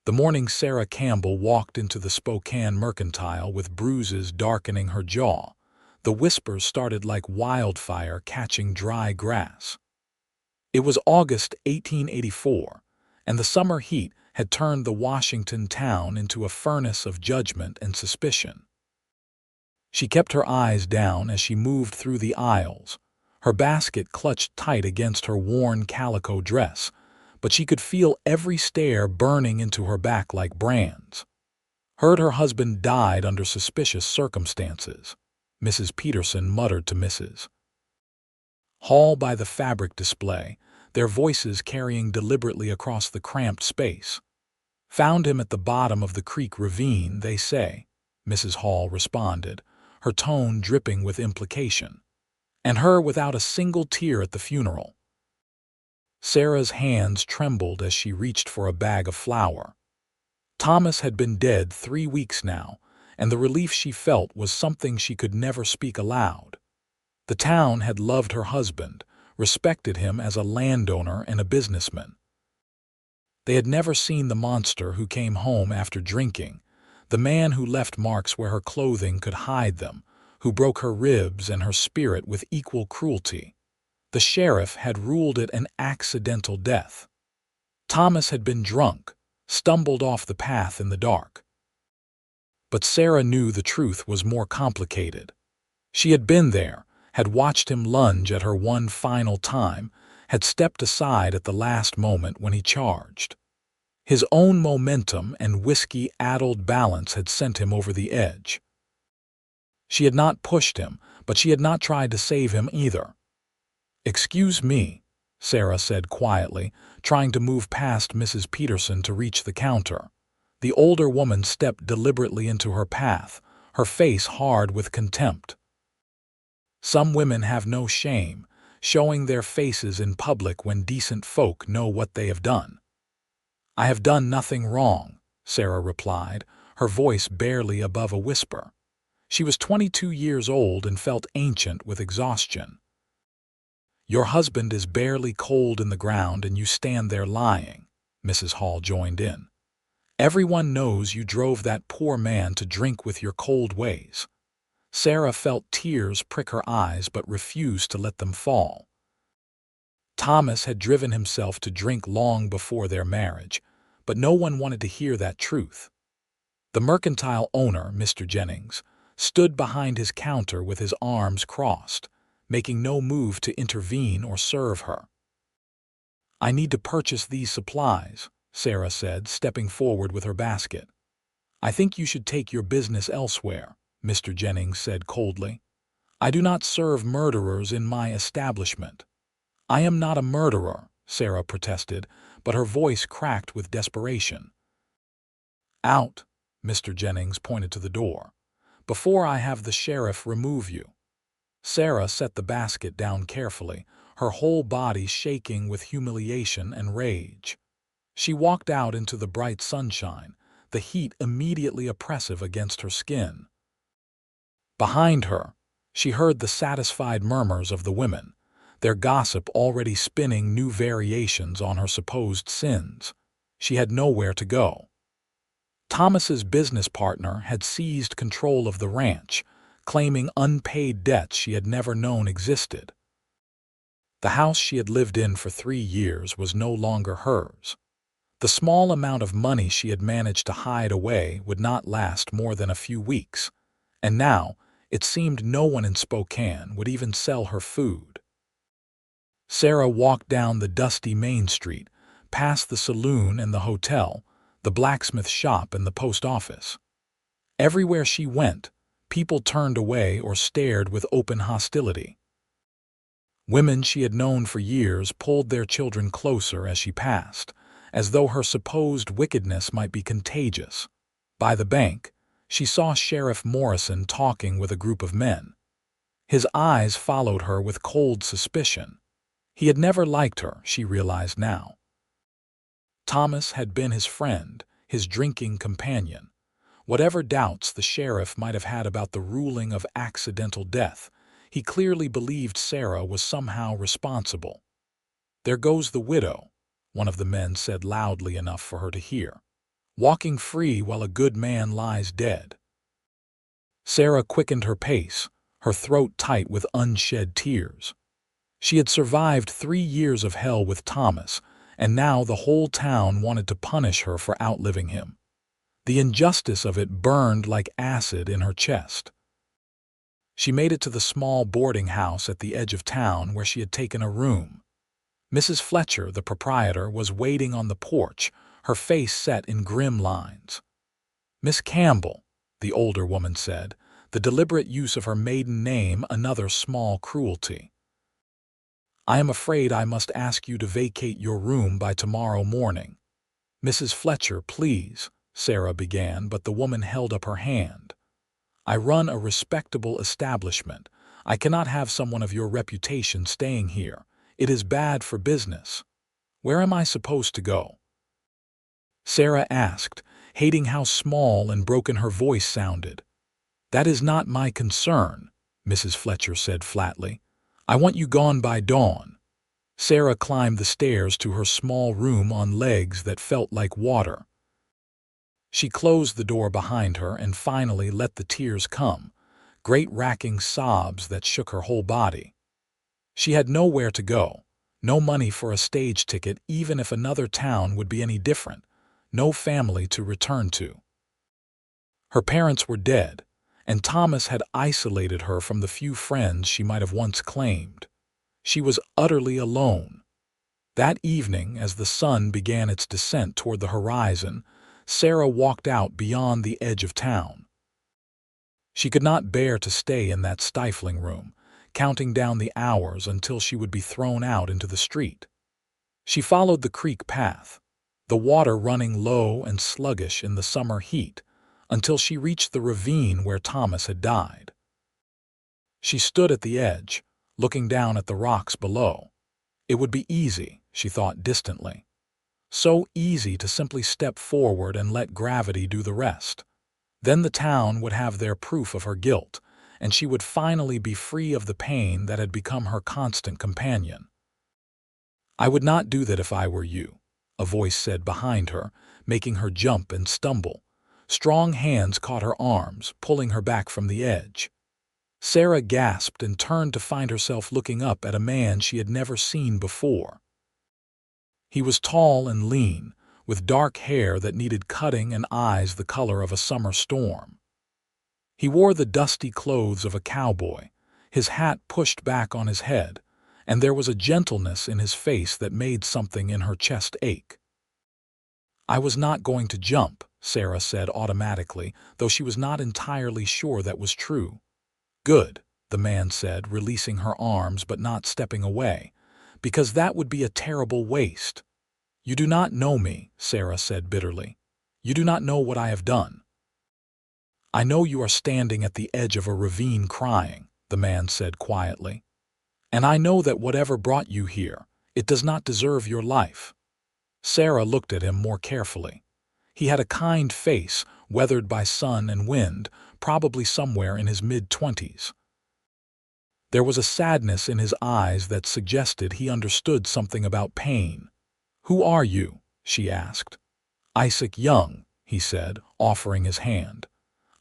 The morning Sarah Campbell walked into the Spokane Mercantile with bruises darkening her jaw. The whispers started like wildfire catching dry grass. It was August 1884, and the summer heat had turned the Washington town into a furnace of judgment and suspicion. She kept her eyes down as she moved through the aisles, her basket clutched tight against her worn calico dress, but she could feel every stare burning into her back like brands. Heard her husband died under suspicious circumstances, Mrs. Peterson muttered to Mrs. Hall by the fabric display, their voices carrying deliberately across the cramped space. Found him at the bottom of the creek ravine, they say, Mrs. Hall responded, her tone dripping with implication. And her without a single tear at the funeral. Sarah's hands trembled as she reached for a bag of flour. Thomas had been dead 3 weeks now, and the relief she felt was something she could never speak aloud. The town had loved her husband, respected him as a landowner and a businessman. They had never seen the monster who came home after drinking, the man who left marks where her clothing could hide them, who broke her ribs and her spirit with equal cruelty. The sheriff had ruled it an accidental death. Thomas had been drunk, stumbled off the path in the dark. But Sarah knew the truth was more complicated. She had been there, had watched him lunge at her one final time, had stepped aside at the last moment when he charged. His own momentum and whiskey-addled balance had sent him over the edge. She had not pushed him, but she had not tried to save him either. "Excuse me," Sarah said quietly, trying to move past Mrs. Peterson to reach the counter. The older woman stepped deliberately into her path, her face hard with contempt. Some women have no shame, showing their faces in public when decent folk know what they have done. "I have done nothing wrong," Sarah replied, her voice barely above a whisper. She was 22 years old and felt ancient with exhaustion. "Your husband is barely cold in the ground and you stand there lying," Mrs. Hall joined in. "Everyone knows you drove that poor man to drink with your cold ways." Sarah felt tears prick her eyes but refused to let them fall. Thomas had driven himself to drink long before their marriage, but no one wanted to hear that truth. The mercantile owner, Mr. Jennings, stood behind his counter with his arms crossed, making no move to intervene or serve her. "I need to purchase these supplies," Sarah said, stepping forward with her basket. "I think you should take your business elsewhere," Mr. Jennings said coldly. "I do not serve murderers in my establishment." "I am not a murderer," Sarah protested, but her voice cracked with desperation. "Out," Mr. Jennings pointed to the door, "before I have the sheriff remove you." Sarah set the basket down carefully, her whole body shaking with humiliation and rage. She walked out into the bright sunshine, the heat immediately oppressive against her skin. Behind her, she heard the satisfied murmurs of the women, their gossip already spinning new variations on her supposed sins. She had nowhere to go. Thomas's business partner had seized control of the ranch, claiming unpaid debts she had never known existed. The house she had lived in for 3 years was no longer hers. The small amount of money she had managed to hide away would not last more than a few weeks, and now it seemed no one in Spokane would even sell her food. Sarah walked down the dusty Main Street, past the saloon and the hotel, the blacksmith shop and the post office. Everywhere she went, people turned away or stared with open hostility. Women she had known for years pulled their children closer as she passed, as though her supposed wickedness might be contagious. By the bank, she saw Sheriff Morrison talking with a group of men. His eyes followed her with cold suspicion. He had never liked her, she realized now. Thomas had been his friend, his drinking companion. Whatever doubts the sheriff might have had about the ruling of accidental death, he clearly believed Sarah was somehow responsible. "There goes the widow," one of the men said loudly enough for her to hear. walking free while a good man lies dead. Sarah quickened her pace, her throat tight with unshed tears. She had survived 3 years of hell with Thomas, and now the whole town wanted to punish her for outliving him. The injustice of it burned like acid in her chest. She made it to the small boarding house at the edge of town where she had taken a room. Mrs. Fletcher, the proprietor, was waiting on the porch, her face set in grim lines. "Miss Campbell," the older woman said, the deliberate use of her maiden name another small cruelty. "I am afraid I must ask you to vacate your room by tomorrow morning." "Mrs. Fletcher, please," Sarah began, but the woman held up her hand. "I run a respectable establishment. I cannot have someone of your reputation staying here. It is bad for business. Where am I supposed to go?" Sarah asked, hating how small and broken her voice sounded. "That is not my concern," Mrs. Fletcher said flatly. "I want you gone by dawn." Sarah climbed the stairs to her small room on legs that felt like water. She closed the door behind her and finally let the tears come, great racking sobs that shook her whole body. She had nowhere to go, no money for a stage ticket even if another town would be any different, no family to return to. Her parents were dead, and Thomas had isolated her from the few friends she might have once claimed. She was utterly alone. That evening, as the sun began its descent toward the horizon, Sarah walked out beyond the edge of town. She could not bear to stay in that stifling room, counting down the hours until she would be thrown out into the street. She followed the creek path, the water running low and sluggish in the summer heat, until she reached the ravine where Thomas had died. She stood at the edge, looking down at the rocks below. It would be easy, she thought distantly. So easy to simply step forward and let gravity do the rest. Then the town would have their proof of her guilt, and she would finally be free of the pain that had become her constant companion. "I would not do that if I were you," a voice said behind her, making her jump and stumble. Strong hands caught her arms, pulling her back from the edge. Sarah gasped and turned to find herself looking up at a man she had never seen before. He was tall and lean, with dark hair that needed cutting and eyes the color of a summer storm. He wore the dusty clothes of a cowboy, his hat pushed back on his head, and there was a gentleness in his face that made something in her chest ache. "I was not going to jump," Sarah said automatically, though she was not entirely sure that was true. "Good," the man said, releasing her arms but not stepping away, "because that would be a terrible waste." "You do not know me," Sarah said bitterly. "You do not know what I have done." "I know you are standing at the edge of a ravine crying," the man said quietly. "And I know that whatever brought you here, it does not deserve your life." Sarah looked at him more carefully. He had a kind face, weathered by sun and wind, probably somewhere in his mid-20s. There was a sadness in his eyes that suggested he understood something about pain. "Who are you?" she asked. "Isaac Young," he said, offering his hand.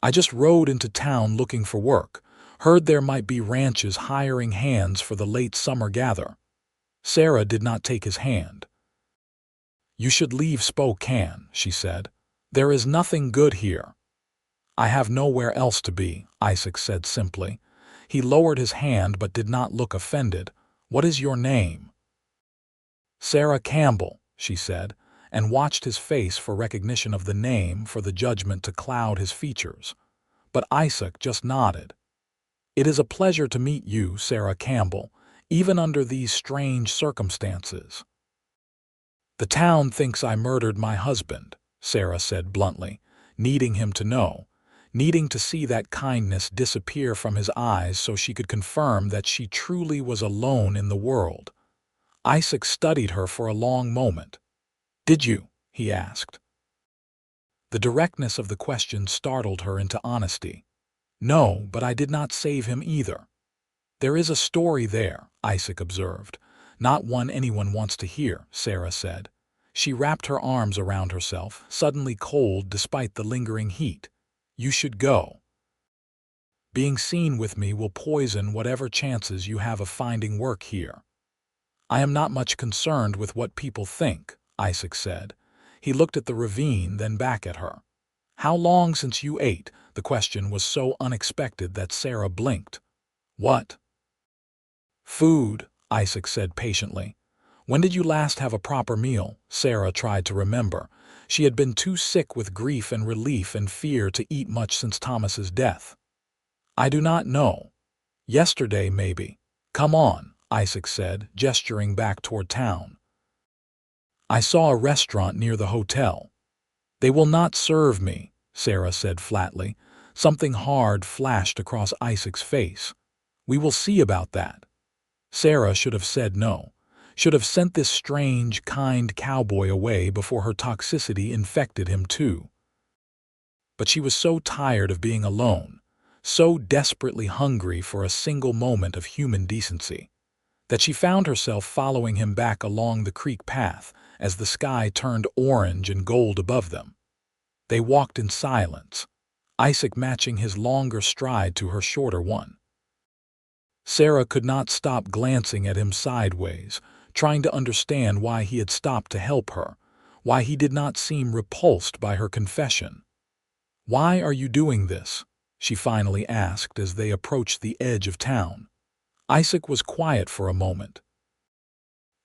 "I just rode into town looking for work. Heard there might be ranches hiring hands for the late summer gather." Sarah did not take his hand. "You should leave Spokane," she said. "There is nothing good here." "I have nowhere else to be," Isaac said simply. He lowered his hand but did not look offended. "What is your name?" "Sarah Campbell," she said, and watched his face for recognition of the name for the judgment to cloud his features. But Isaac just nodded. "It is a pleasure to meet you, Sarah Campbell, even under these strange circumstances." "The town thinks I murdered my husband," Sarah said bluntly, needing him to know, needing to see that kindness disappear from his eyes so she could confirm that she truly was alone in the world. Isaac studied her for a long moment. "Did you?" he asked. The directness of the question startled her into honesty. "No, but I did not save him either." "There is a story there," Isaac observed. "Not one anyone wants to hear," Sarah said. She wrapped her arms around herself, suddenly cold despite the lingering heat. "You should go. Being seen with me will poison whatever chances you have of finding work here." "I am not much concerned with what people think," Isaac said. He looked at the ravine, then back at her. "How long since you ate?" The question was so unexpected that Sarah blinked. "What?" "Food," Isaac said patiently. "When did you last have a proper meal?" Sarah tried to remember. She had been too sick with grief and relief and fear to eat much since Thomas's death. "I do not know. Yesterday, maybe." "Come on," Isaac said, gesturing back toward town. "I saw a restaurant near the hotel." "They will not serve me," Sarah said flatly. Something hard flashed across Isaac's face. "We will see about that." Sarah should have said no. Should have sent this strange, kind cowboy away before her toxicity infected him too. But she was so tired of being alone, so desperately hungry for a single moment of human decency, that she found herself following him back along the creek path as the sky turned orange and gold above them. They walked in silence, Isaac matching his longer stride to her shorter one. Sarah could not stop glancing at him sideways, trying to understand why he had stopped to help her, why he did not seem repulsed by her confession. "Why are you doing this?" she finally asked as they approached the edge of town. Isaac was quiet for a moment.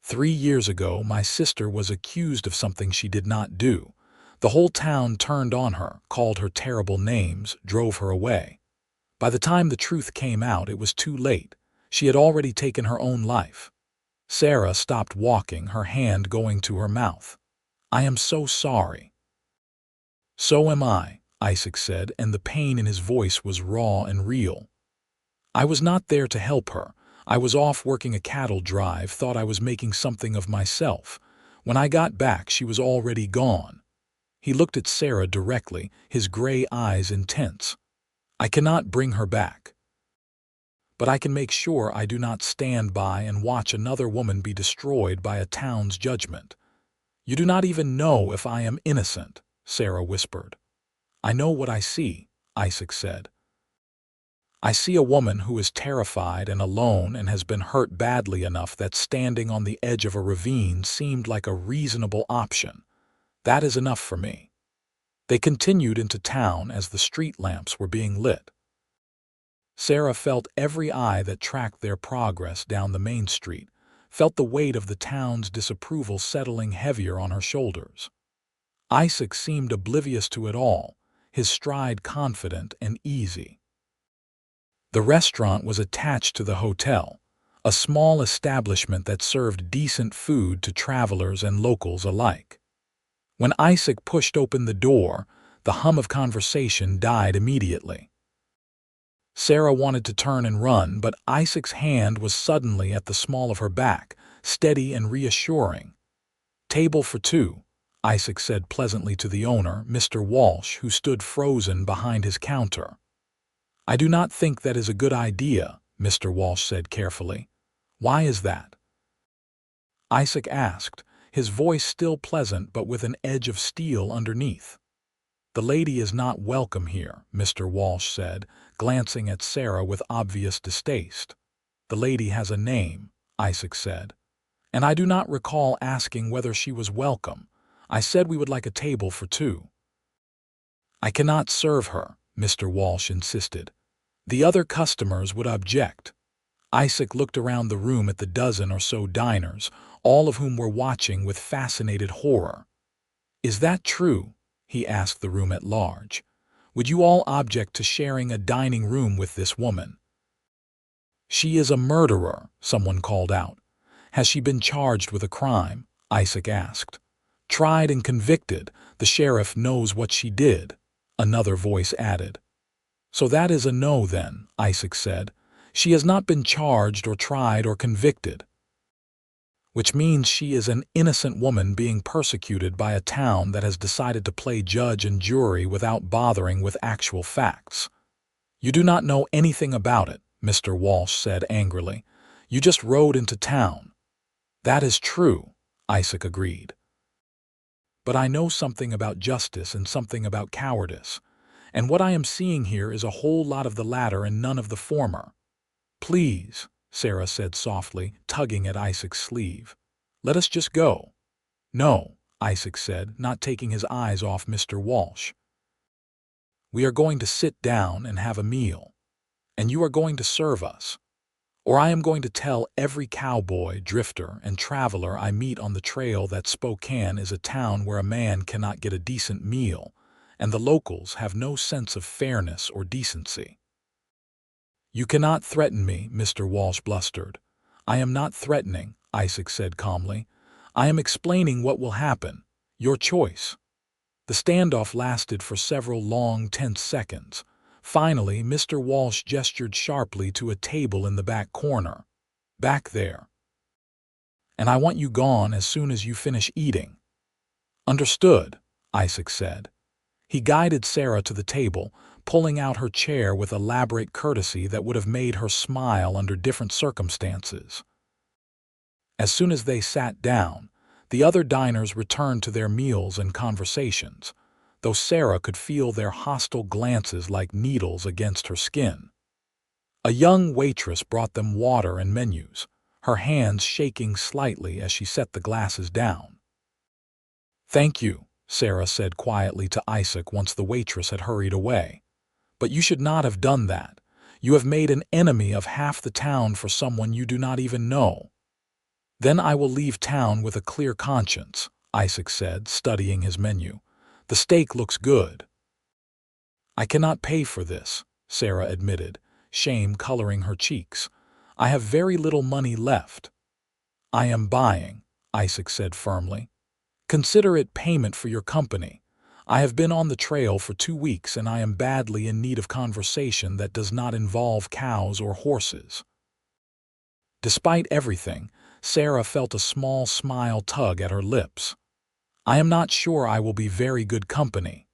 3 years ago, my sister was accused of something she did not do. The whole town turned on her, called her terrible names, drove her away. By the time the truth came out, it was too late. She had already taken her own life. Sarah stopped walking, her hand going to her mouth. "I am so sorry." "So am I," Isaac said, and the pain in his voice was raw and real. "I was not there to help her. I was off working a cattle drive, thought I was making something of myself. When I got back, she was already gone." He looked at Sarah directly, his gray eyes intense. "I cannot bring her back. But I can make sure I do not stand by and watch another woman be destroyed by a town's judgment." "You do not even know if I am innocent," Sarah whispered. "I know what I see," Isaac said. "I see a woman who is terrified and alone and has been hurt badly enough that standing on the edge of a ravine seemed like a reasonable option. That is enough for me." They continued into town as the street lamps were being lit. Sarah felt every eye that tracked their progress down the main street, felt the weight of the town's disapproval settling heavier on her shoulders. Isaac seemed oblivious to it all, his stride confident and easy. The restaurant was attached to the hotel, a small establishment that served decent food to travelers and locals alike. When Isaac pushed open the door, the hum of conversation died immediately. Sarah wanted to turn and run, but Isaac's hand was suddenly at the small of her back, steady and reassuring. "Table for two," Isaac said pleasantly to the owner, Mr. Walsh, who stood frozen behind his counter. "I do not think that is a good idea," Mr. Walsh said carefully. "Why is that?" Isaac asked, his voice still pleasant but with an edge of steel underneath. "The lady is not welcome here," Mr. Walsh said, glancing at Sarah with obvious distaste. "The lady has a name," Isaac said. "And I do not recall asking whether she was welcome. I said we would like a table for two." "I cannot serve her," Mr. Walsh insisted. "The other customers would object." Isaac looked around the room at the dozen or so diners, all of whom were watching with fascinated horror. "Is that true?" he asked the room at large. "Would you all object to sharing a dining room with this woman?" "She is a murderer," someone called out. "Has she been charged with a crime?" Isaac asked. "Tried and convicted. The sheriff knows what she did," another voice added. "So that is a no then," Isaac said. "She has not been charged or tried or convicted." "Which means she is an innocent woman being persecuted by a town that has decided to play judge and jury without bothering with actual facts." "You do not know anything about it," Mr. Walsh said angrily. "You just rode into town." "That is true," Isaac agreed. But I know something about justice and something about cowardice. And what I am seeing here is a whole lot of the latter and none of the former. Please, Sarah said softly, tugging at Isaac's sleeve. Let us just go. No, Isaac said, not taking his eyes off Mr. Walsh. We are going to sit down and have a meal. And you are going to serve us. Or I am going to tell every cowboy, drifter, and traveler I meet on the trail that Spokane is a town where a man cannot get a decent meal, and the locals have no sense of fairness or decency. You cannot threaten me, Mr. Walsh blustered. I am not threatening, Isaac said calmly. I am explaining what will happen. Your choice. The standoff lasted for several long, tense seconds. Finally, Mr. Walsh gestured sharply to a table in the back corner. Back there. And I want you gone as soon as you finish eating. Understood, Isaac said. He guided Sarah to the table, pulling out her chair with elaborate courtesy that would have made her smile under different circumstances. As soon as they sat down, the other diners returned to their meals and conversations, though Sarah could feel their hostile glances like needles against her skin. A young waitress brought them water and menus, her hands shaking slightly as she set the glasses down. Thank you, Sarah said quietly to Isaac once the waitress had hurried away. But you should not have done that. You have made an enemy of half the town for someone you do not even know. Then I will leave town with a clear conscience, Isaac said, studying his menu. The steak looks good. I cannot pay for this, Sarah admitted, shame coloring her cheeks. I have very little money left. I am buying, Isaac said firmly. Consider it payment for your company. I have been on the trail for 2 weeks and I am badly in need of conversation that does not involve cows or horses. Despite everything, Sarah felt a small smile tug at her lips. I am not sure I will be very good company.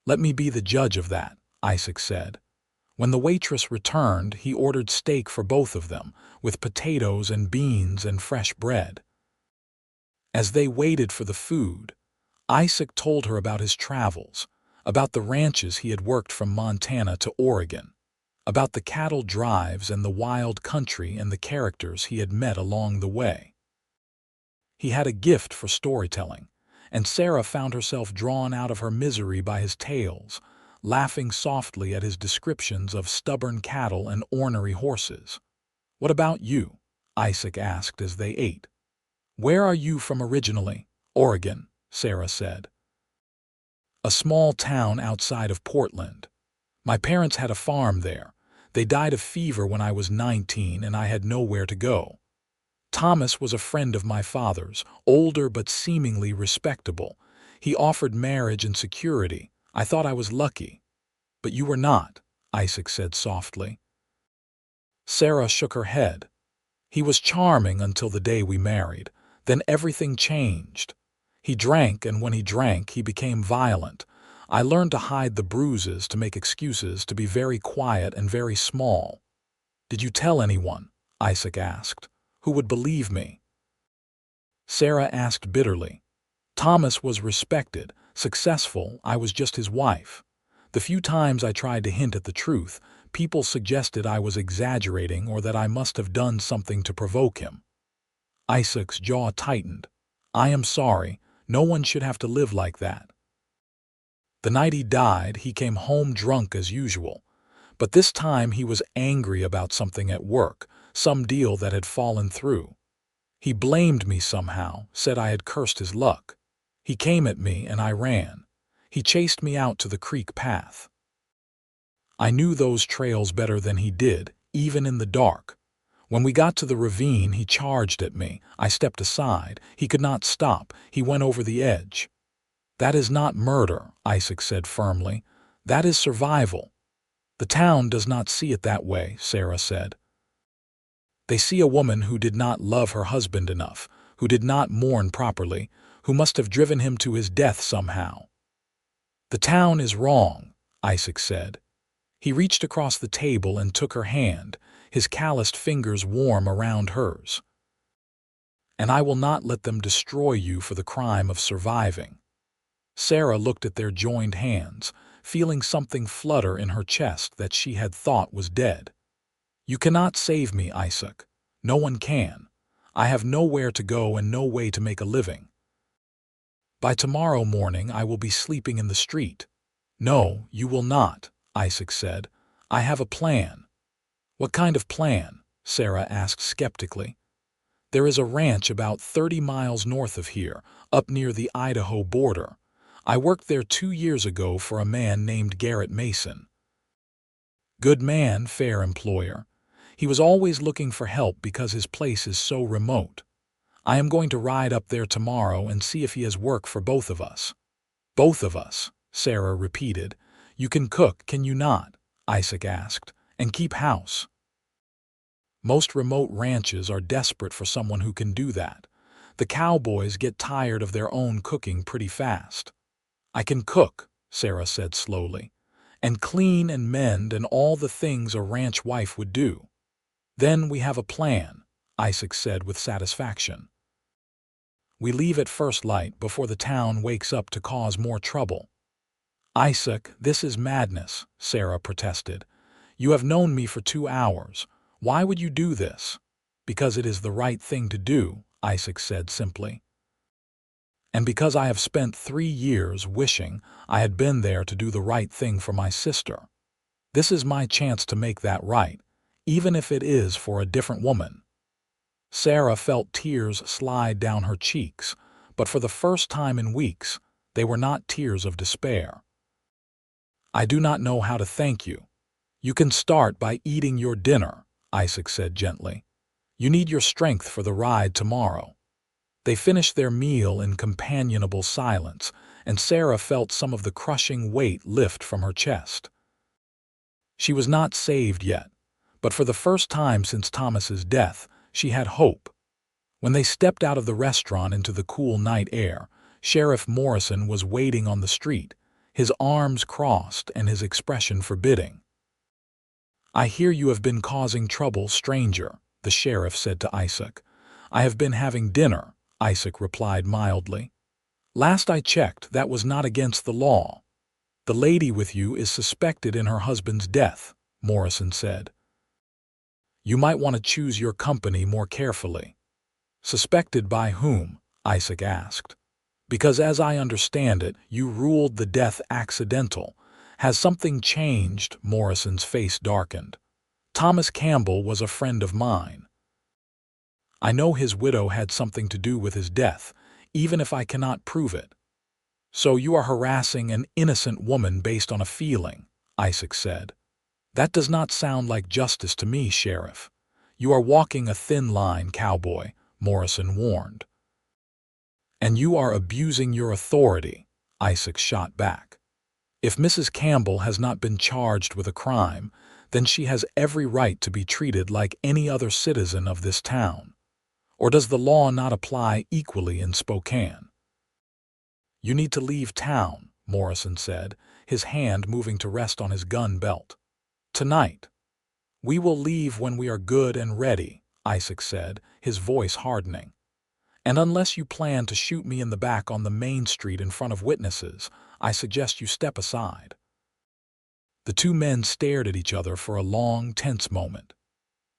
Let me be the judge of that, Isaac said. When the waitress returned, he ordered steak for both of them, with potatoes and beans and fresh bread. As they waited for the food, Isaac told her about his travels, about the ranches he had worked from Montana to Oregon, about the cattle drives and the wild country and the characters he had met along the way. He had a gift for storytelling, and Sarah found herself drawn out of her misery by his tales, laughing softly at his descriptions of stubborn cattle and ornery horses. What about you? Isaac asked as they ate. Where are you from originally? Oregon, Sarah said. A small town outside of Portland. My parents had a farm there. They died of fever when I was 19 and I had nowhere to go. Thomas was a friend of my father's, older but seemingly respectable. He offered marriage and security. I thought I was lucky. But you were not, Isaac said softly. Sarah shook her head. He was charming until the day we married. Then everything changed. He drank, and when he drank, he became violent. I learned to hide the bruises, to make excuses, to be very quiet and very small. Did you tell anyone? Isaac asked. Who would believe me? Sarah asked bitterly. Thomas was respected, successful. I was just his wife. The few times I tried to hint at the truth, people suggested I was exaggerating or that I must have done something to provoke him. Isaac's jaw tightened. I am sorry. No one should have to live like that. The night he died, he came home drunk as usual. But this time he was angry about something at work, some deal that had fallen through. He blamed me somehow, said I had cursed his luck. He came at me and I ran. He chased me out to the creek path. I knew those trails better than he did, even in the dark. When we got to the ravine, he charged at me. I stepped aside. He could not stop. He went over the edge. That is not murder, Isaac said firmly. That is survival. The town does not see it that way, Sarah said. They see a woman who did not love her husband enough, who did not mourn properly, who must have driven him to his death somehow. The town is wrong, Isaac said. He reached across the table and took her hand, his calloused fingers warm around hers. And I will not let them destroy you for the crime of surviving. Sarah looked at their joined hands, feeling something flutter in her chest that she had thought was dead. "You cannot save me, Isaac. No one can. I have nowhere to go and no way to make a living. By tomorrow morning I will be sleeping in the street." "No, you will not," Isaac said. "I have a plan." "What kind of plan?" Sarah asked skeptically. "There is a ranch about 30 miles north of here, up near the Idaho border. I worked there 2 years ago for a man named Garrett Mason. Good man, fair employer. He was always looking for help because his place is so remote. I am going to ride up there tomorrow and see if he has work for both of us." "Both of us," Sarah repeated. "You can cook, can you not?" Isaac asked, "and keep house?" "Most remote ranches are desperate for someone who can do that. The cowboys get tired of their own cooking pretty fast." "I can cook," Sarah said slowly, "and clean and mend and all the things a ranch wife would do." "Then we have a plan," Isaac said with satisfaction. "We leave at first light before the town wakes up to cause more trouble." "Isaac, this is madness," Sarah protested. "You have known me for 2 hours. Why would you do this?" "Because it is the right thing to do," Isaac said simply. "And because I have spent 3 years wishing I had been there to do the right thing for my sister. This is my chance to make that right, even if it is for a different woman." Sarah felt tears slide down her cheeks, but for the first time in weeks, they were not tears of despair. "I do not know how to thank you. You can start by eating your dinner," Isaac said gently. "You need your strength for the ride tomorrow." They finished their meal in companionable silence, and Sarah felt some of the crushing weight lift from her chest. She was not saved yet, but for the first time since Thomas's death, she had hope. When they stepped out of the restaurant into the cool night air, Sheriff Morrison was waiting on the street, his arms crossed and his expression forbidding. "I hear you have been causing trouble, stranger," the sheriff said to Isaac. "I have been having dinner," Isaac replied mildly. "Last I checked, that was not against the law." "The lady with you is suspected in her husband's death," Morrison said. "You might want to choose your company more carefully." "Suspected by whom?" Isaac asked. "Because as I understand it, you ruled the death accidental. Has something changed?" Morrison's face darkened. "Thomas Campbell was a friend of mine. I know his widow had something to do with his death, even if I cannot prove it." "So you are harassing an innocent woman based on a feeling," Isaac said. "That does not sound like justice to me, Sheriff." "You are walking a thin line, Cowboy," Morrison warned. "And you are abusing your authority," Isaac shot back. "If Mrs. Campbell has not been charged with a crime, then she has every right to be treated like any other citizen of this town. Or does the law not apply equally in Spokane?" "You need to leave town," Morrison said, his hand moving to rest on his gun belt. "Tonight." "We will leave when we are good and ready," Isaac said, his voice hardening. "And unless you plan to shoot me in the back on the main street in front of witnesses, I suggest you step aside." The two men stared at each other for a long, tense moment.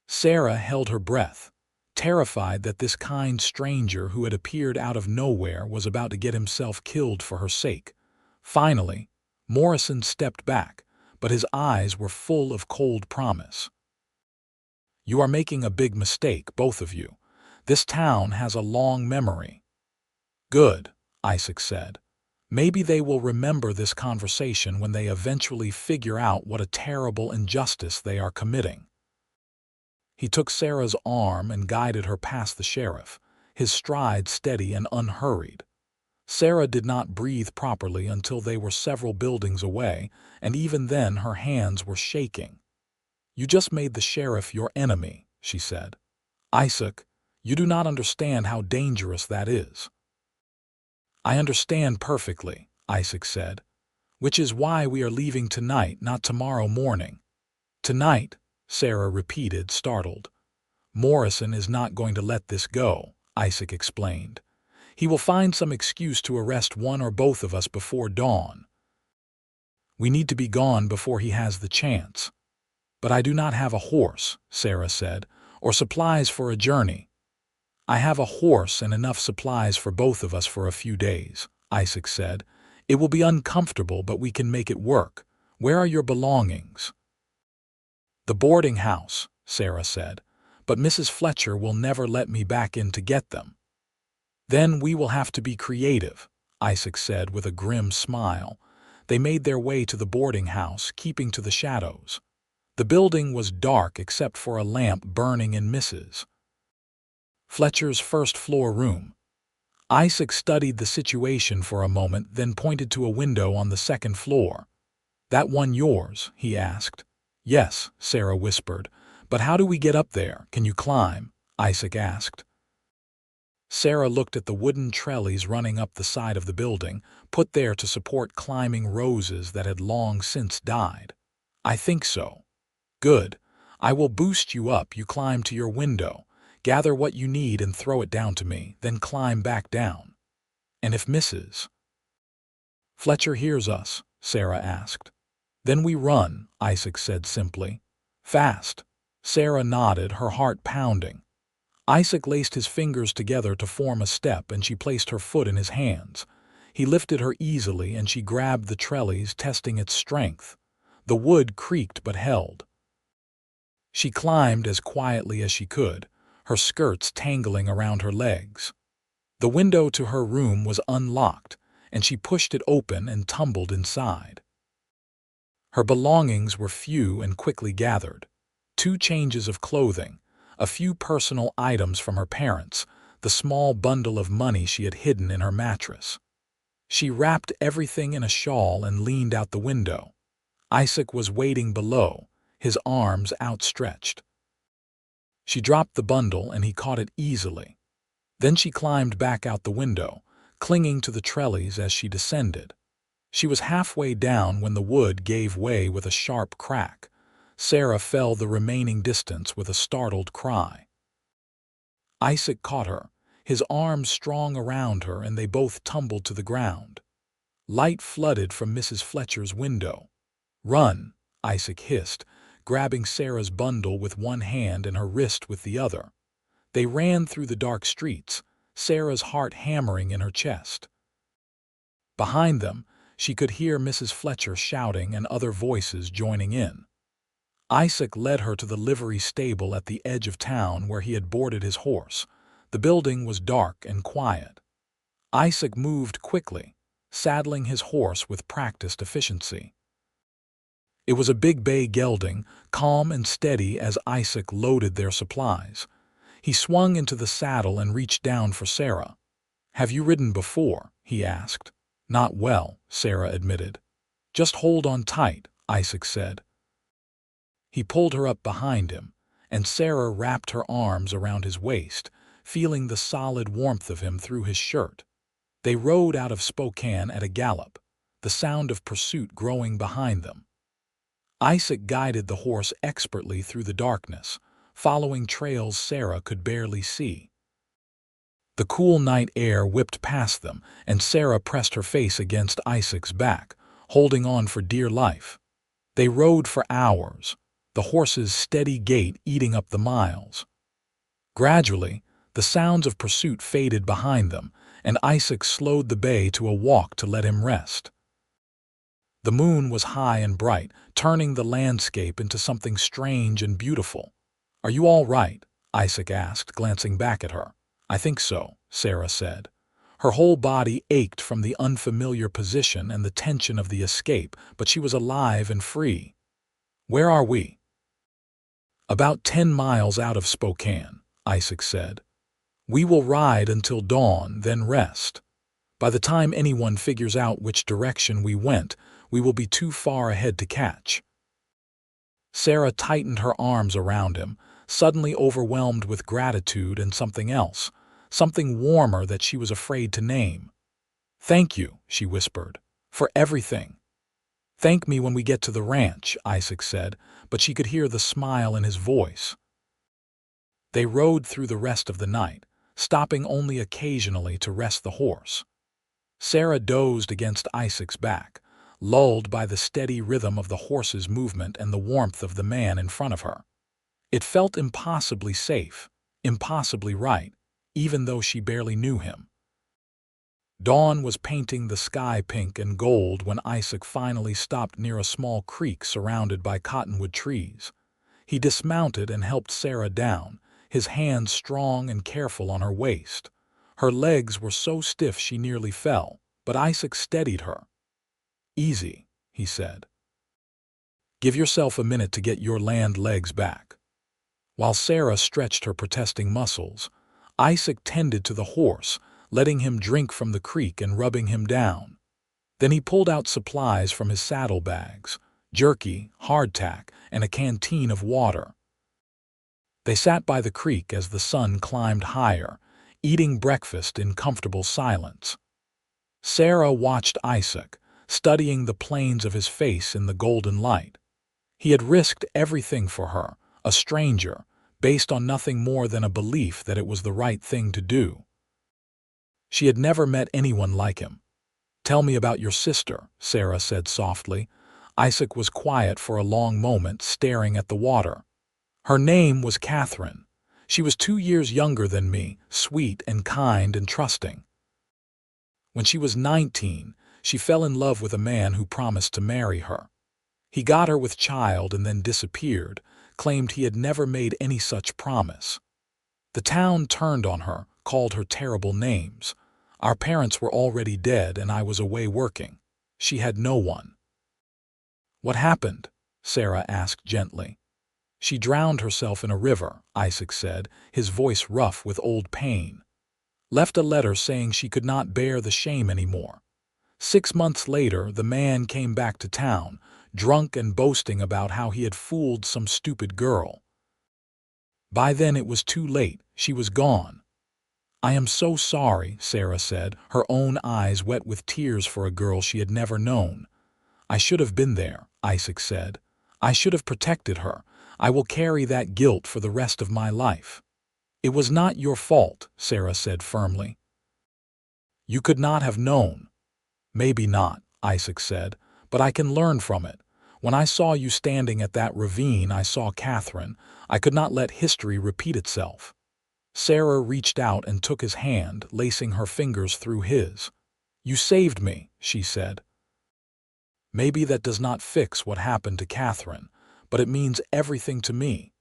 Sarah held her breath, terrified that this kind stranger who had appeared out of nowhere was about to get himself killed for her sake. Finally, Morrison stepped back, but his eyes were full of cold promise. "You are making a big mistake, both of you. This town has a long memory." "Good," Isaac said. "Maybe they will remember this conversation when they eventually figure out what a terrible injustice they are committing." He took Sarah's arm and guided her past the sheriff, his stride steady and unhurried. Sarah did not breathe properly until they were several buildings away, and even then her hands were shaking. "You just made the sheriff your enemy," she said. "Isaac, you do not understand how dangerous that is." "I understand perfectly," Isaac said, "which is why we are leaving tonight, not tomorrow morning." "Tonight," Sarah repeated, startled. "Morrison is not going to let this go," Isaac explained. He will find some excuse to arrest one or both of us before dawn. We need to be gone before he has the chance. But I do not have a horse, Sarah said, or supplies for a journey. I have a horse and enough supplies for both of us for a few days, Isaac said. It will be uncomfortable, but we can make it work. Where are your belongings? The boarding house, Sarah said, but Mrs. Fletcher will never let me back in to get them. Then we will have to be creative, Isaac said with a grim smile. They made their way to the boarding house, keeping to the shadows. The building was dark except for a lamp burning in Mrs. Fletcher's first-floor room. Isaac studied the situation for a moment, then pointed to a window on the second floor. That one yours? He asked. Yes, Sarah whispered. But how do we get up there? Can you climb? Isaac asked. Sarah looked at the wooden trellis running up the side of the building, put there to support climbing roses that had long since died. I think so. Good. I will boost you up. You climb to your window. Gather what you need and throw it down to me, then climb back down. And if Mrs. Fletcher hears us? Sarah asked. Then we run, Isaac said simply. Fast. Sarah nodded, her heart pounding. Isaac laced his fingers together to form a step, and she placed her foot in his hands. He lifted her easily, and she grabbed the trellis, testing its strength. The wood creaked but held. She climbed as quietly as she could, her skirts tangling around her legs. The window to her room was unlocked, and she pushed it open and tumbled inside. Her belongings were few and quickly gathered. 2 changes of clothing, a few personal items from her parents, the small bundle of money she had hidden in her mattress. She wrapped everything in a shawl and leaned out the window. Isaac was waiting below, his arms outstretched. She dropped the bundle and he caught it easily. Then she climbed back out the window, clinging to the trellis as she descended. She was halfway down when the wood gave way with a sharp crack. Sarah fell the remaining distance with a startled cry. Isaac caught her, his arms strong around her, and they both tumbled to the ground. Light flooded from Mrs. Fletcher's window. Run, Isaac hissed, grabbing Sarah's bundle with one hand and her wrist with the other. They ran through the dark streets, Sarah's heart hammering in her chest. Behind them, she could hear Mrs. Fletcher shouting and other voices joining in. Isaac led her to the livery stable at the edge of town where he had boarded his horse. The building was dark and quiet. Isaac moved quickly, saddling his horse with practiced efficiency. It was a big bay gelding, calm and steady as Isaac loaded their supplies. He swung into the saddle and reached down for Sarah. "Have you ridden before?" he asked. "Not well," Sarah admitted. "Just hold on tight," Isaac said. He pulled her up behind him, and Sarah wrapped her arms around his waist, feeling the solid warmth of him through his shirt. They rode out of Spokane at a gallop, the sound of pursuit growing behind them. Isaac guided the horse expertly through the darkness, following trails Sarah could barely see. The cool night air whipped past them, and Sarah pressed her face against Isaac's back, holding on for dear life. They rode for hours, the horse's steady gait eating up the miles. Gradually, the sounds of pursuit faded behind them, and Isaac slowed the bay to a walk to let him rest. The moon was high and bright, turning the landscape into something strange and beautiful. "Are you all right?" Isaac asked, glancing back at her. "I think so," Sarah said. Her whole body ached from the unfamiliar position and the tension of the escape, but she was alive and free. "Where are we?" "About 10 miles out of Spokane," Isaac said. "We will ride until dawn, then rest. By the time anyone figures out which direction we went, we will be too far ahead to catch." Sarah tightened her arms around him, suddenly overwhelmed with gratitude and something else, something warmer that she was afraid to name. "Thank you," she whispered, "for everything." "Thank me when we get to the ranch," Isaac said, but she could hear the smile in his voice. They rode through the rest of the night, stopping only occasionally to rest the horse. Sarah dozed against Isaac's back, lulled by the steady rhythm of the horse's movement and the warmth of the man in front of her. It felt impossibly safe, impossibly right, even though she barely knew him. Dawn was painting the sky pink and gold when Isaac finally stopped near a small creek surrounded by cottonwood trees. He dismounted and helped Sarah down, his hands strong and careful on her waist. Her legs were so stiff she nearly fell, but Isaac steadied her. "Easy," he said. "Give yourself a minute to get your land legs back." While Sarah stretched her protesting muscles, Isaac tended to the horse, letting him drink from the creek and rubbing him down. Then he pulled out supplies from his saddlebags, jerky, hardtack, and a canteen of water. They sat by the creek as the sun climbed higher, eating breakfast in comfortable silence. Sarah watched Isaac, studying the planes of his face in the golden light. He had risked everything for her, a stranger, based on nothing more than a belief that it was the right thing to do. She had never met anyone like him. "Tell me about your sister," Sarah said softly. Isaac was quiet for a long moment, staring at the water. "Her name was Catherine. She was 2 years younger than me, sweet and kind and trusting. When she was 19, she fell in love with a man who promised to marry her. He got her with child and then disappeared, claimed he had never made any such promise. The town turned on her, called her terrible names. Our parents were already dead and I was away working. She had no one." "What happened?" Sarah asked gently. "She drowned herself in a river," Isaac said, his voice rough with old pain. "Left a letter saying she could not bear the shame anymore. 6 months later, the man came back to town, drunk and boasting about how he had fooled some stupid girl. By then it was too late, she was gone." "I am so sorry," Sarah said, her own eyes wet with tears for a girl she had never known. "I should have been there," Isaac said. "I should have protected her. I will carry that guilt for the rest of my life." "It was not your fault," Sarah said firmly. "You could not have known." "Maybe not," Isaac said, "but I can learn from it. When I saw you standing at that ravine, I saw Catherine. I could not let history repeat itself." Sarah reached out and took his hand, lacing her fingers through his. "You saved me," she said. "Maybe that does not fix what happened to Catherine, but it means everything to me."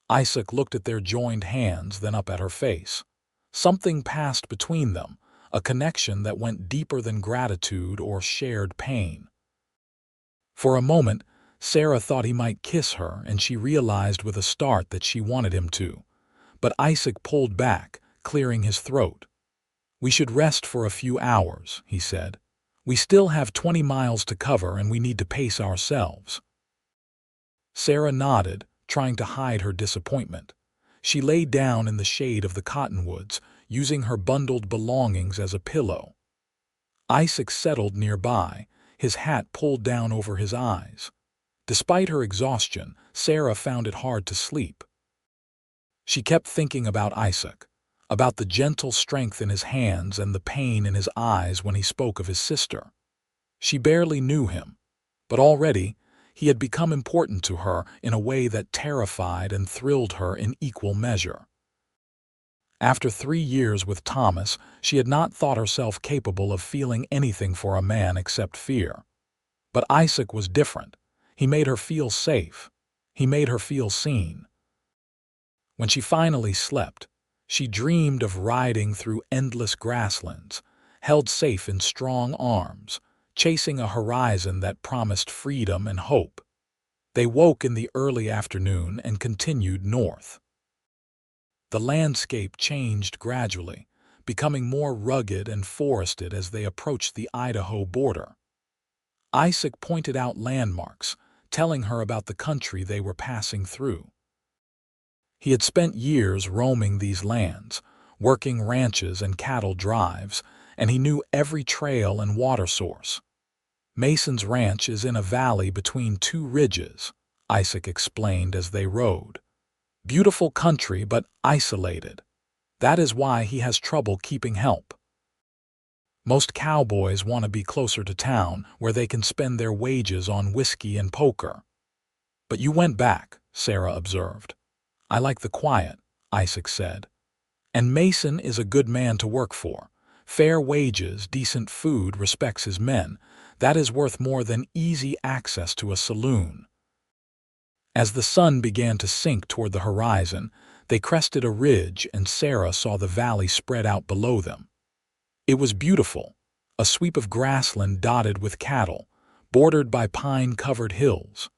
Isaac looked at their joined hands, then up at her face. Something passed between them, a connection that went deeper than gratitude or shared pain. For a moment, Sarah thought he might kiss her, and she realized with a start that she wanted him to. But Isaac pulled back, clearing his throat. "We should rest for a few hours," he said. "We still have 20 miles to cover and we need to pace ourselves." Sarah nodded, trying to hide her disappointment. She lay down in the shade of the cottonwoods, using her bundled belongings as a pillow. Isaac settled nearby, his hat pulled down over his eyes. Despite her exhaustion, Sarah found it hard to sleep. She kept thinking about Isaac, about the gentle strength in his hands and the pain in his eyes when he spoke of his sister. She barely knew him, but already he had become important to her in a way that terrified and thrilled her in equal measure. After 3 years with Thomas, she had not thought herself capable of feeling anything for a man except fear. But Isaac was different. He made her feel safe. He made her feel seen. When she finally slept, she dreamed of riding through endless grasslands, held safe in strong arms, chasing a horizon that promised freedom and hope. They woke in the early afternoon and continued north. The landscape changed gradually, becoming more rugged and forested as they approached the Idaho border. Isaac pointed out landmarks, telling her about the country they were passing through. He had spent years roaming these lands, working ranches and cattle drives, and he knew every trail and water source. "Mason's ranch is in a valley between 2 ridges," Isaac explained as they rode. "Beautiful country, but isolated. That is why he has trouble keeping help. Most cowboys want to be closer to town, where they can spend their wages on whiskey and poker. But you went back, Sarah observed. I like the quiet, Isaac said. And Mason is a good man to work for. Fair wages, decent food, respects his men. That is worth more than easy access to a saloon. As the sun began to sink toward the horizon, they crested a ridge and Sarah saw the valley spread out below them. It was beautiful, a sweep of grassland dotted with cattle, bordered by pine-covered hills.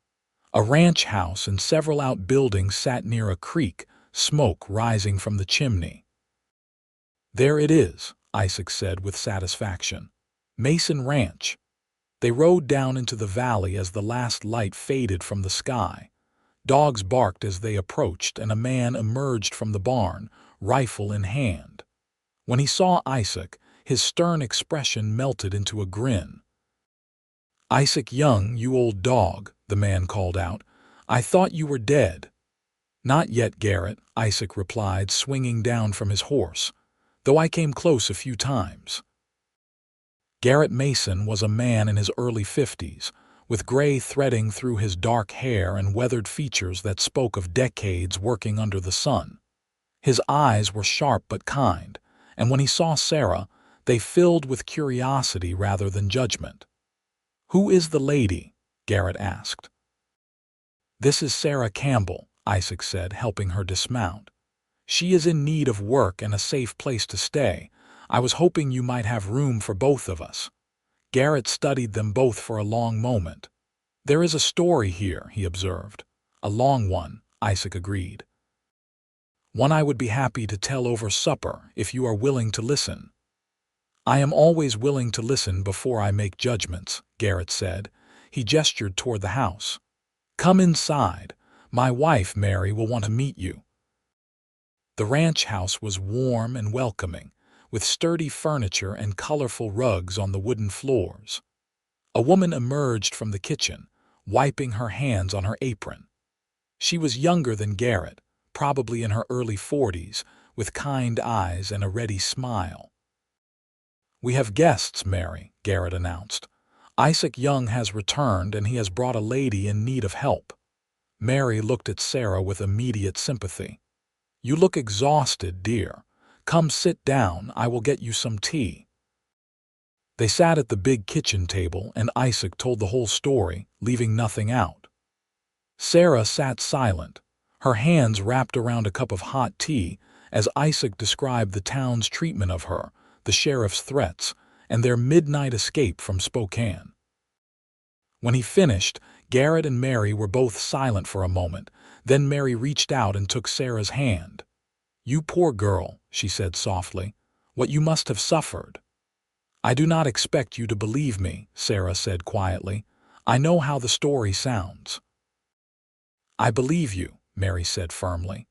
A ranch house and several outbuildings sat near a creek, smoke rising from the chimney. There it is, Isaac said with satisfaction. Mason Ranch. They rode down into the valley as the last light faded from the sky. Dogs barked as they approached, and a man emerged from the barn, rifle in hand. When he saw Isaac, his stern expression melted into a grin. "Isaac Young, you old dog," the man called out. "I thought you were dead." "Not yet, Garrett," Isaac replied, swinging down from his horse, "though I came close a few times." Garrett Mason was a man in his early 50s, with gray threading through his dark hair and weathered features that spoke of decades working under the sun. His eyes were sharp but kind, and when he saw Sarah, they filled with curiosity rather than judgment. "Who is the lady?" Garrett asked. "This is Sarah Campbell," Isaac said, helping her dismount. "She is in need of work and a safe place to stay. I was hoping you might have room for both of us." Garrett studied them both for a long moment. "There is a story here," he observed. "A long one," Isaac agreed. "One I would be happy to tell over supper, if you are willing to listen." "I am always willing to listen before I make judgments," Garrett said. He gestured toward the house. "Come inside. My wife, Mary, will want to meet you." The ranch house was warm and welcoming, with sturdy furniture and colorful rugs on the wooden floors. A woman emerged from the kitchen, wiping her hands on her apron. She was younger than Garrett, probably in her early 40s, with kind eyes and a ready smile. "We have guests, Mary," Garrett announced. "Isaac Young has returned, and he has brought a lady in need of help." Mary looked at Sarah with immediate sympathy. "You look exhausted, dear. Come sit down, I will get you some tea." They sat at the big kitchen table, and Isaac told the whole story, leaving nothing out. Sarah sat silent, her hands wrapped around a cup of hot tea, as Isaac described the town's treatment of her, the sheriff's threats, and their midnight escape from Spokane. When he finished, Garrett and Mary were both silent for a moment. Then Mary reached out and took Sarah's hand. "You poor girl," she said softly, "what you must have suffered." "I do not expect you to believe me," Sarah said quietly. "I know how the story sounds." "I believe you," Mary said firmly.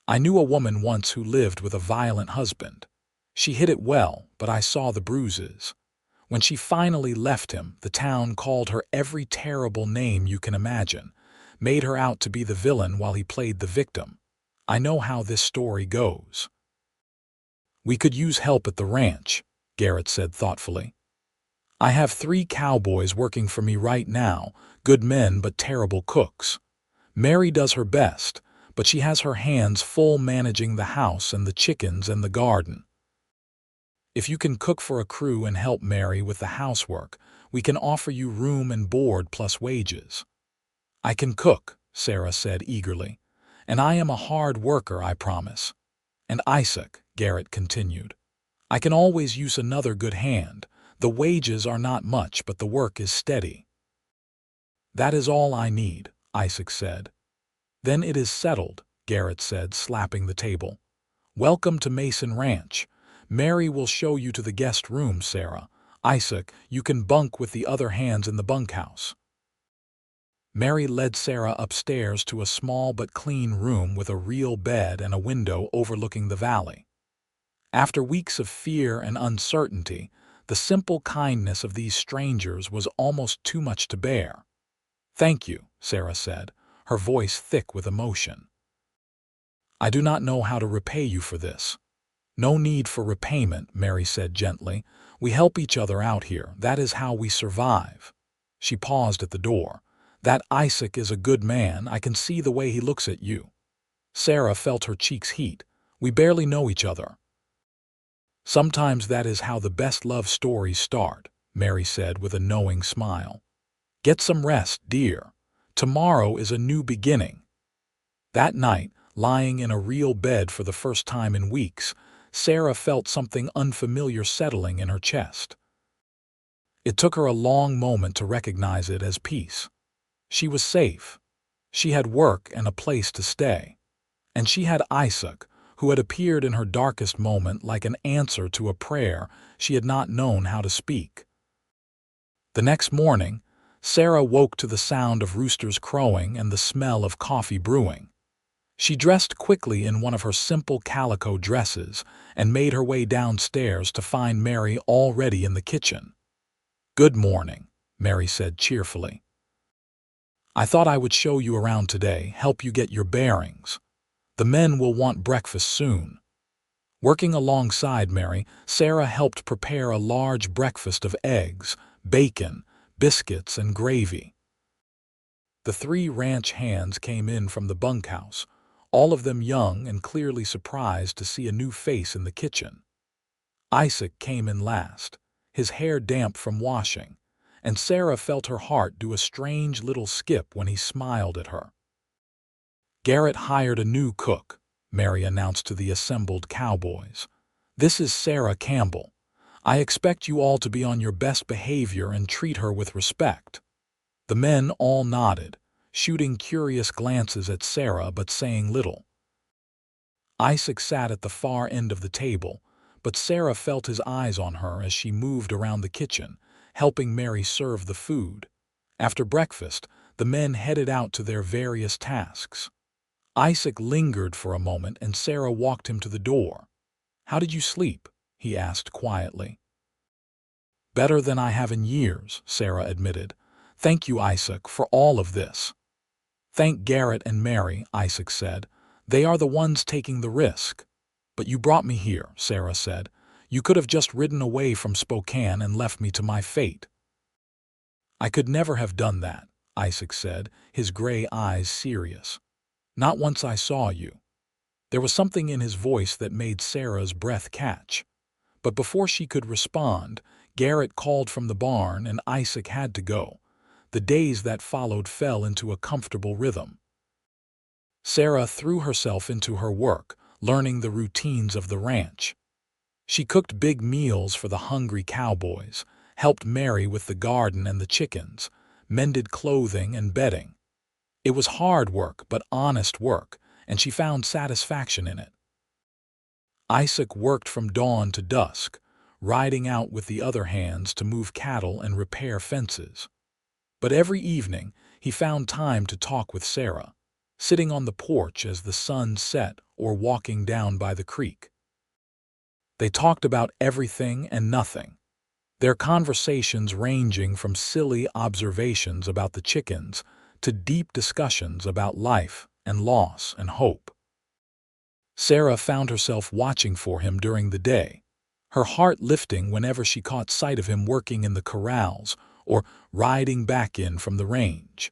"I knew a woman once who lived with a violent husband. She hid it well, but I saw the bruises. When she finally left him, the town called her every terrible name you can imagine, made her out to be the villain while he played the victim. I know how this story goes." "We could use help at the ranch," Garrett said thoughtfully. "I have 3 cowboys working for me right now, good men but terrible cooks. Mary does her best, but she has her hands full managing the house and the chickens and the garden. If you can cook for a crew and help Mary with the housework, we can offer you room and board plus wages." "I can cook," Sarah said eagerly. "And I am a hard worker, I promise. And Isaac," Garrett continued, "I can always use another good hand. The wages are not much, but the work is steady." "That is all I need," Isaac said. "Then it is settled," Garrett said, slapping the table. "Welcome to Mason Ranch. Mary will show you to the guest room, Sarah. Isaac, you can bunk with the other hands in the bunkhouse." Mary led Sarah upstairs to a small but clean room with a real bed and a window overlooking the valley. After weeks of fear and uncertainty, the simple kindness of these strangers was almost too much to bear. "Thank you," Sarah said, her voice thick with emotion. "I do not know how to repay you for this." No need for repayment, Mary said gently. We help each other out here. That is how we survive. She paused at the door. That Isaac is a good man. I can see the way he looks at you. Sarah felt her cheeks heat. We barely know each other. Sometimes that is how the best love stories start, Mary said with a knowing smile. Get some rest, dear. Tomorrow is a new beginning. That night, lying in a real bed for the first time in weeks, Sarah felt something unfamiliar settling in her chest. It took her a long moment to recognize it as peace. She was safe. She had work and a place to stay. And she had Isaac, who had appeared in her darkest moment like an answer to a prayer she had not known how to speak. The next morning, Sarah woke to the sound of roosters crowing and the smell of coffee brewing. She dressed quickly in one of her simple calico dresses and made her way downstairs to find Mary already in the kitchen. "Good morning," Mary said cheerfully. "I thought I would show you around today, help you get your bearings. The men will want breakfast soon." Working alongside Mary, Sarah helped prepare a large breakfast of eggs, bacon, biscuits, and gravy. The 3 ranch hands came in from the bunkhouse, all of them young and clearly surprised to see a new face in the kitchen. Isaac came in last, his hair damp from washing, and Sarah felt her heart do a strange little skip when he smiled at her. "Garrett hired a new cook," Mary announced to the assembled cowboys. "This is Sarah Campbell. I expect you all to be on your best behavior and treat her with respect." The men all nodded, shooting curious glances at Sarah but saying little. Isaac sat at the far end of the table, but Sarah felt his eyes on her as she moved around the kitchen, helping Mary serve the food. After breakfast, the men headed out to their various tasks. Isaac lingered for a moment and Sarah walked him to the door. "How did you sleep?" he asked quietly. "Better than I have in years," Sarah admitted. "Thank you, Isaac, for all of this." "Thank Garrett and Mary," Isaac said. "They are the ones taking the risk." "But you brought me here," Sarah said. "You could have just ridden away from Spokane and left me to my fate." "I could never have done that," Isaac said, his gray eyes serious. "Not once I saw you." There was something in his voice that made Sarah's breath catch. But before she could respond, Garrett called from the barn and Isaac had to go. The days that followed fell into a comfortable rhythm. Sarah threw herself into her work, learning the routines of the ranch. She cooked big meals for the hungry cowboys, helped Mary with the garden and the chickens, mended clothing and bedding. It was hard work, but honest work, and she found satisfaction in it. Isaac worked from dawn to dusk, riding out with the other hands to move cattle and repair fences. But every evening, he found time to talk with Sarah, sitting on the porch as the sun set or walking down by the creek. They talked about everything and nothing, their conversations ranging from silly observations about the chickens to deep discussions about life and loss and hope. Sarah found herself watching for him during the day, her heart lifting whenever she caught sight of him working in the corrals or riding back in from the range.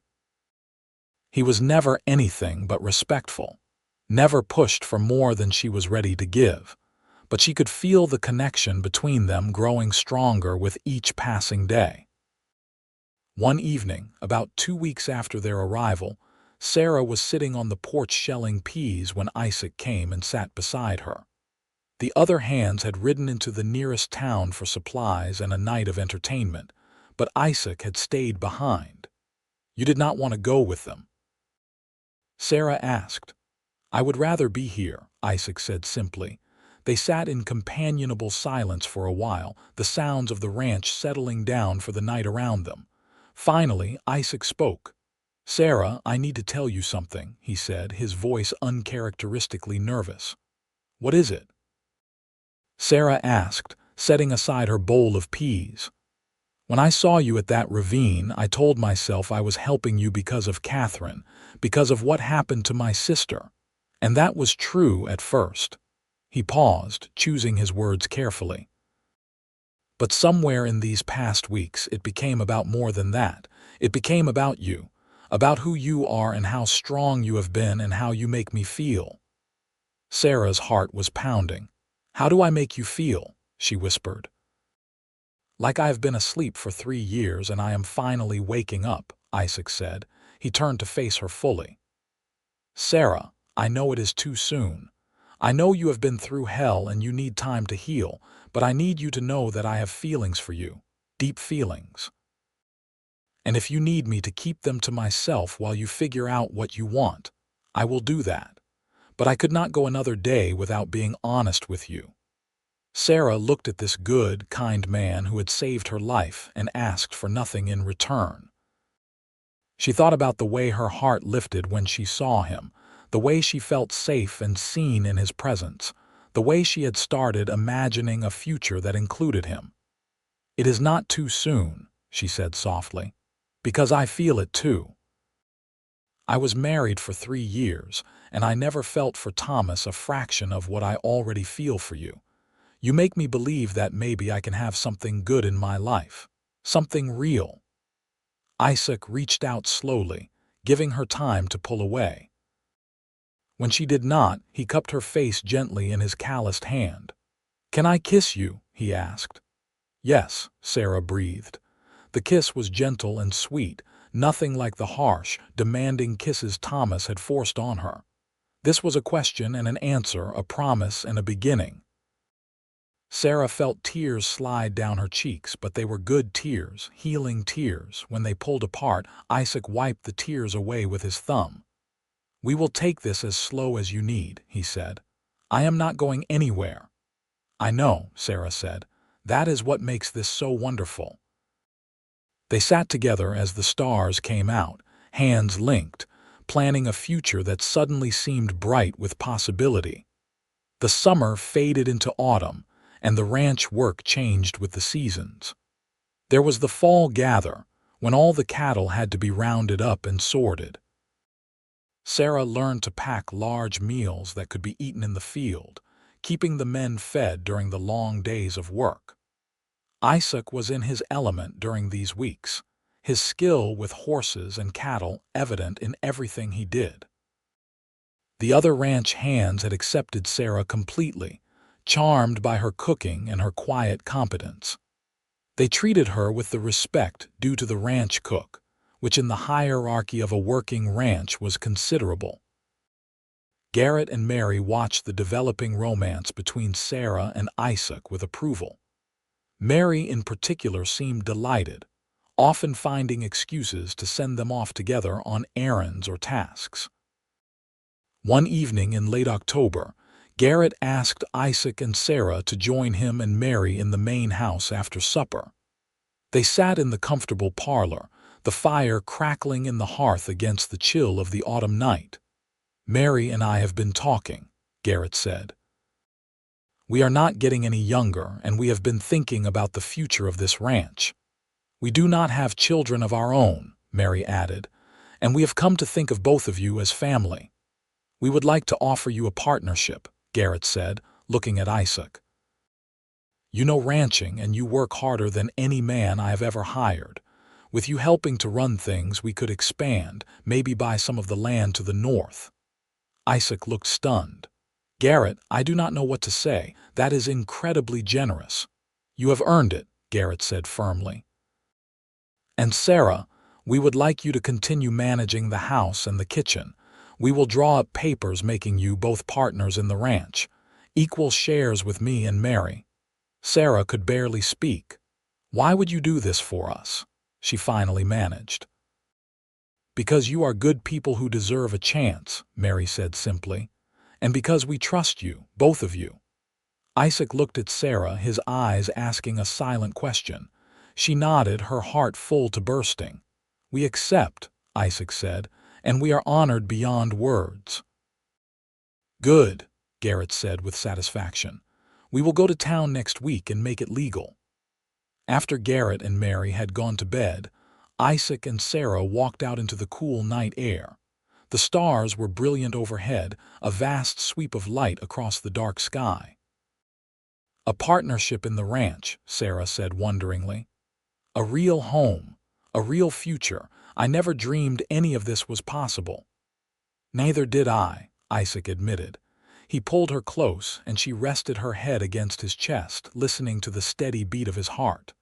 He was never anything but respectful, never pushed for more than she was ready to give, but she could feel the connection between them growing stronger with each passing day. One evening, about 2 weeks after their arrival, Sarah was sitting on the porch shelling peas when Isaac came and sat beside her. The other hands had ridden into the nearest town for supplies and a night of entertainment, but Isaac had stayed behind. "You did not want to go with them?" Sarah asked. "I would rather be here," Isaac said simply. They sat in companionable silence for a while, the sounds of the ranch settling down for the night around them. Finally, Isaac spoke. "Sarah, I need to tell you something," he said, his voice uncharacteristically nervous. "What is it?" Sarah asked, setting aside her bowl of peas. "When I saw you at that ravine, I told myself I was helping you because of Catherine, because of what happened to my sister. And that was true at first. He paused, choosing his words carefully. But somewhere in these past weeks, it became about more than that. It became about you, about who you are and how strong you have been and how you make me feel. Sarah's heart was pounding. "How do I make you feel?" she whispered. "Like I have been asleep for 3 years and I am finally waking up," Isaac said. He turned to face her fully. "Sarah, I know it is too soon. I know you have been through hell and you need time to heal, but I need you to know that I have feelings for you, deep feelings. And if you need me to keep them to myself while you figure out what you want, I will do that. But I could not go another day without being honest with you." Sarah looked at this good, kind man who had saved her life and asked for nothing in return. She thought about the way her heart lifted when she saw him, the way she felt safe and seen in his presence, the way she had started imagining a future that included him. "It is not too soon," she said softly, "because I feel it too. I was married for 3 years, and I never felt for Thomas a fraction of what I already feel for you. You make me believe that maybe I can have something good in my life, something real." Isaac reached out slowly, giving her time to pull away. When she did not, he cupped her face gently in his calloused hand. "Can I kiss you?" he asked. "Yes," Sarah breathed. The kiss was gentle and sweet, nothing like the harsh, demanding kisses Thomas had forced on her. This was a question and an answer, a promise and a beginning. Sarah felt tears slide down her cheeks, but they were good tears, healing tears. When they pulled apart, Isaac wiped the tears away with his thumb. "We will take this as slow as you need," he said. "I am not going anywhere." "I know," Sarah said. "That is what makes this so wonderful." They sat together as the stars came out, hands linked, planning a future that suddenly seemed bright with possibility. The summer faded into autumn, and the ranch work changed with the seasons. There was the fall gather, when all the cattle had to be rounded up and sorted. Sarah learned to pack large meals that could be eaten in the field, keeping the men fed during the long days of work. Isaac was in his element during these weeks, his skill with horses and cattle evident in everything he did. The other ranch hands had accepted Sarah completely, charmed by her cooking and her quiet competence. They treated her with the respect due to the ranch cook, which in the hierarchy of a working ranch was considerable. Garrett and Mary watched the developing romance between Sarah and Isaac with approval. Mary in particular seemed delighted, often finding excuses to send them off together on errands or tasks. One evening in late October, Garrett asked Isaac and Sarah to join him and Mary in the main house after supper. They sat in the comfortable parlor, the fire crackling in the hearth against the chill of the autumn night. "Mary and I have been talking," Garrett said. "We are not getting any younger, and we have been thinking about the future of this ranch. We do not have children of our own," Mary added, "and we have come to think of both of you as family. We would like to offer you a partnership," Garrett said, looking at Isaac. "You know ranching, and you work harder than any man I have ever hired. With you helping to run things, we could expand, maybe buy some of the land to the north." Isaac looked stunned. "Garrett, I do not know what to say. That is incredibly generous." "You have earned it," Garrett said firmly. "And Sarah, we would like you to continue managing the house and the kitchen. We will draw up papers making you both partners in the ranch, equal shares with me and Mary." Sarah could barely speak. "Why would you do this for us?" she finally managed. "Because you are good people who deserve a chance," Mary said simply, "and because we trust you, both of you." Isaac looked at Sarah, his eyes asking a silent question. She nodded, her heart full to bursting. "We accept," Isaac said, "and we are honored beyond words." "Good," Garrett said with satisfaction. "We will go to town next week and make it legal." After Garrett and Mary had gone to bed, Isaac and Sarah walked out into the cool night air. The stars were brilliant overhead, a vast sweep of light across the dark sky. "A partnership in the ranch," Sarah said wonderingly. "A real home, a real future. I never dreamed any of this was possible." "Neither did I," Isaac admitted. He pulled her close, and she rested her head against his chest, listening to the steady beat of his heart.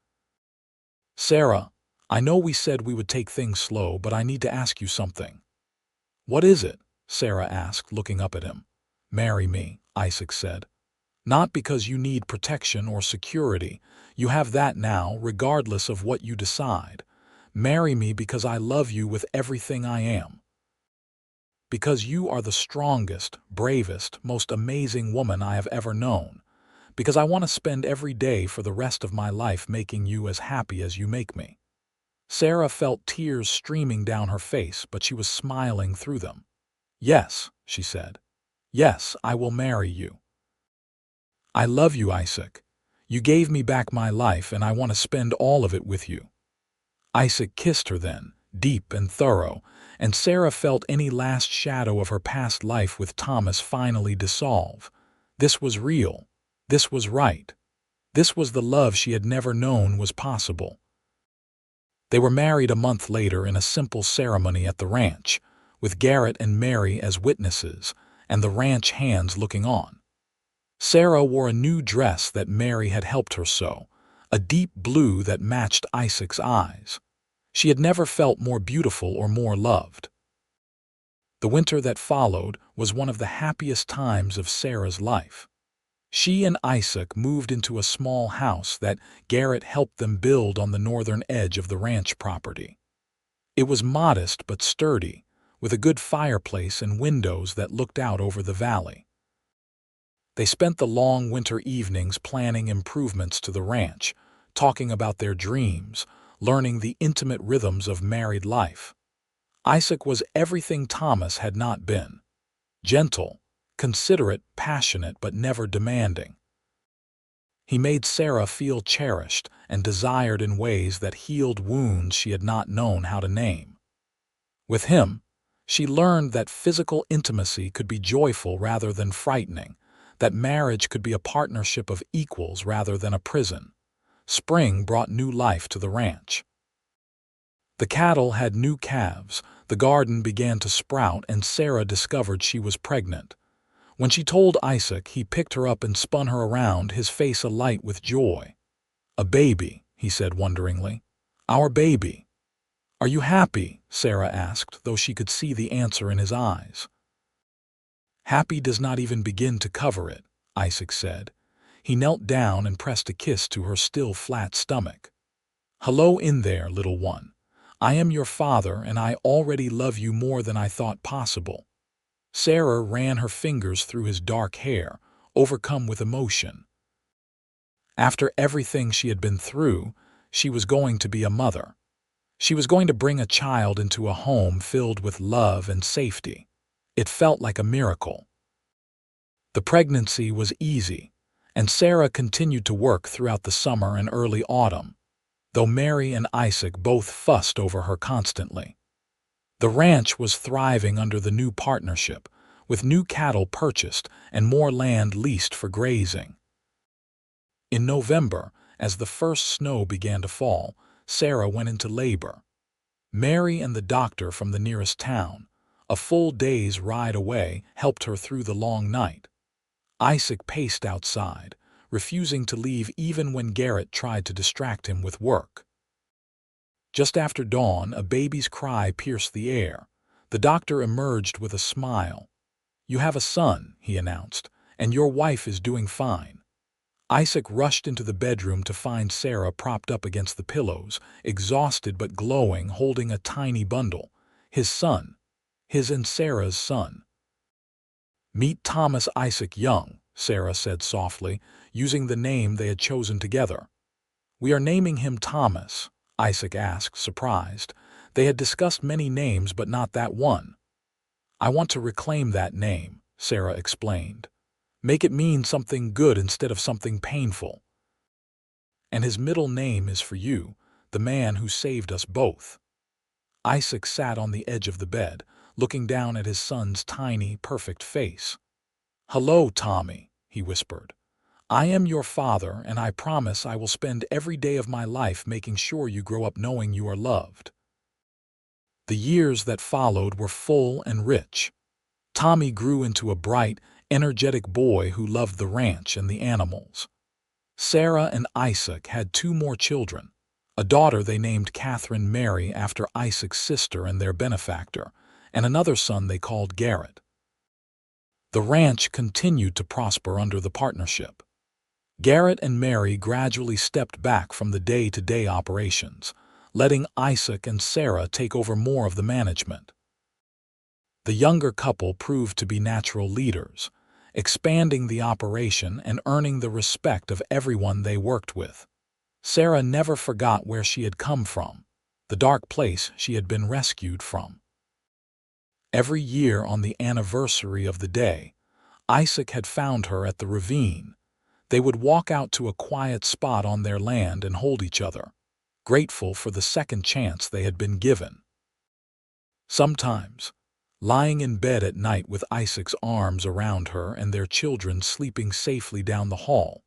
"Sarah, I know we said we would take things slow, but I need to ask you something." "What is it?" Sarah asked, looking up at him. "Marry me," Isaac said. "Not because you need protection or security. You have that now, regardless of what you decide. Marry me because I love you with everything I am. Because you are the strongest, bravest, most amazing woman I have ever known. Because I want to spend every day for the rest of my life making you as happy as you make me." Sarah felt tears streaming down her face, but she was smiling through them. "Yes," she said. "Yes, I will marry you. I love you, Isaac. You gave me back my life, and I want to spend all of it with you." Isaac kissed her then, deep and thorough, and Sarah felt any last shadow of her past life with Thomas finally dissolve. This was real. This was right. This was the love she had never known was possible. They were married a month later in a simple ceremony at the ranch, with Garrett and Mary as witnesses, and the ranch hands looking on. Sarah wore a new dress that Mary had helped her sew, a deep blue that matched Isaac's eyes. She had never felt more beautiful or more loved. The winter that followed was one of the happiest times of Sarah's life. She and Isaac moved into a small house that Garrett helped them build on the northern edge of the ranch property. It was modest but sturdy, with a good fireplace and windows that looked out over the valley. They spent the long winter evenings planning improvements to the ranch, talking about their dreams, learning the intimate rhythms of married life. Isaac was everything Thomas had not been: gentle, considerate, passionate, but never demanding. He made Sarah feel cherished and desired in ways that healed wounds she had not known how to name. With him, she learned that physical intimacy could be joyful rather than frightening, that marriage could be a partnership of equals rather than a prison. Spring brought new life to the ranch. The cattle had new calves, the garden began to sprout, and Sarah discovered she was pregnant. When she told Isaac, he picked her up and spun her around, his face alight with joy. "A baby," he said wonderingly. "Our baby." "Are you happy?" Sarah asked, though she could see the answer in his eyes. "Happy does not even begin to cover it," Isaac said. He knelt down and pressed a kiss to her still flat stomach. "Hello in there, little one. I am your father, and I already love you more than I thought possible." Sarah ran her fingers through his dark hair, overcome with emotion. After everything she had been through, she was going to be a mother. She was going to bring a child into a home filled with love and safety. It felt like a miracle. The pregnancy was easy, and Sarah continued to work throughout the summer and early autumn, though Mary and Isaac both fussed over her constantly. The ranch was thriving under the new partnership, with new cattle purchased and more land leased for grazing. In November, as the first snow began to fall, Sarah went into labor. Mary and the doctor from the nearest town, a full day's ride away, helped her through the long night. Isaac paced outside, refusing to leave even when Garrett tried to distract him with work. Just after dawn, a baby's cry pierced the air. The doctor emerged with a smile. "You have a son," he announced, "and your wife is doing fine." Isaac rushed into the bedroom to find Sarah propped up against the pillows, exhausted but glowing, holding a tiny bundle. His son. His and Sarah's son. "Meet Thomas Isaac Young," Sarah said softly, using the name they had chosen together. "We are naming him Thomas," Isaac asked, surprised. They had discussed many names, but not that one. "I want to reclaim that name," Sarah explained. "Make it mean something good instead of something painful. And his middle name is for you, the man who saved us both." Isaac sat on the edge of the bed, looking down at his son's tiny, perfect face. "Hello, Tommy," he whispered. "I am your father, and I promise I will spend every day of my life making sure you grow up knowing you are loved." The years that followed were full and rich. Tommy grew into a bright, energetic boy who loved the ranch and the animals. Sarah and Isaac had two more children, a daughter they named Catherine Mary after Isaac's sister and their benefactor, and another son they called Garrett. The ranch continued to prosper under the partnership. Garrett and Mary gradually stepped back from the day-to-day operations, letting Isaac and Sarah take over more of the management. The younger couple proved to be natural leaders, expanding the operation and earning the respect of everyone they worked with. Sarah never forgot where she had come from, the dark place she had been rescued from. Every year on the anniversary of the day, Isaac had found her at the ravine. They would walk out to a quiet spot on their land and hold each other, grateful for the second chance they had been given. Sometimes, lying in bed at night with Isaac's arms around her and their children sleeping safely down the hall,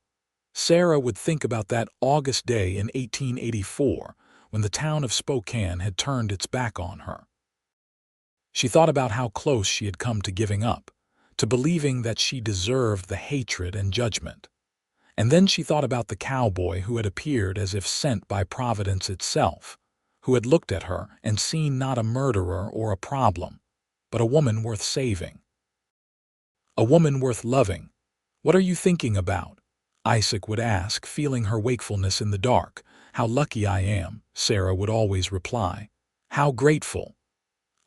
Sarah would think about that August day in 1884 when the town of Spokane had turned its back on her. She thought about how close she had come to giving up, to believing that she deserved the hatred and judgment. And then she thought about the cowboy who had appeared as if sent by Providence itself, who had looked at her and seen not a murderer or a problem, but a woman worth saving. A woman worth loving. "What are you thinking about?" Isaac would ask, feeling her wakefulness in the dark. "How lucky I am," Sarah would always reply. "How grateful."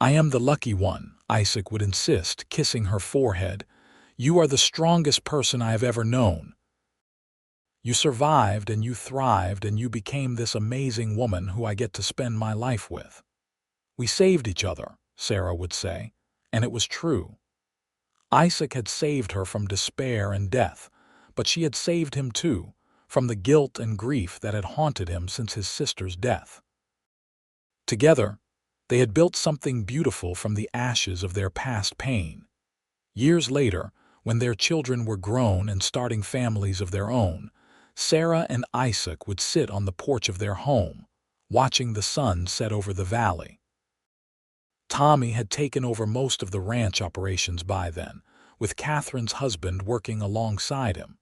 "I am the lucky one," Isaac would insist, kissing her forehead. "You are the strongest person I have ever known. You survived and you thrived and you became this amazing woman who I get to spend my life with." "We saved each other," Sarah would say, and it was true. Isaac had saved her from despair and death, but she had saved him too, from the guilt and grief that had haunted him since his sister's death. Together, they had built something beautiful from the ashes of their past pain. Years later, when their children were grown and starting families of their own, Sarah and Isaac would sit on the porch of their home, watching the sun set over the valley. Tommy had taken over most of the ranch operations by then, with Catherine's husband working alongside him.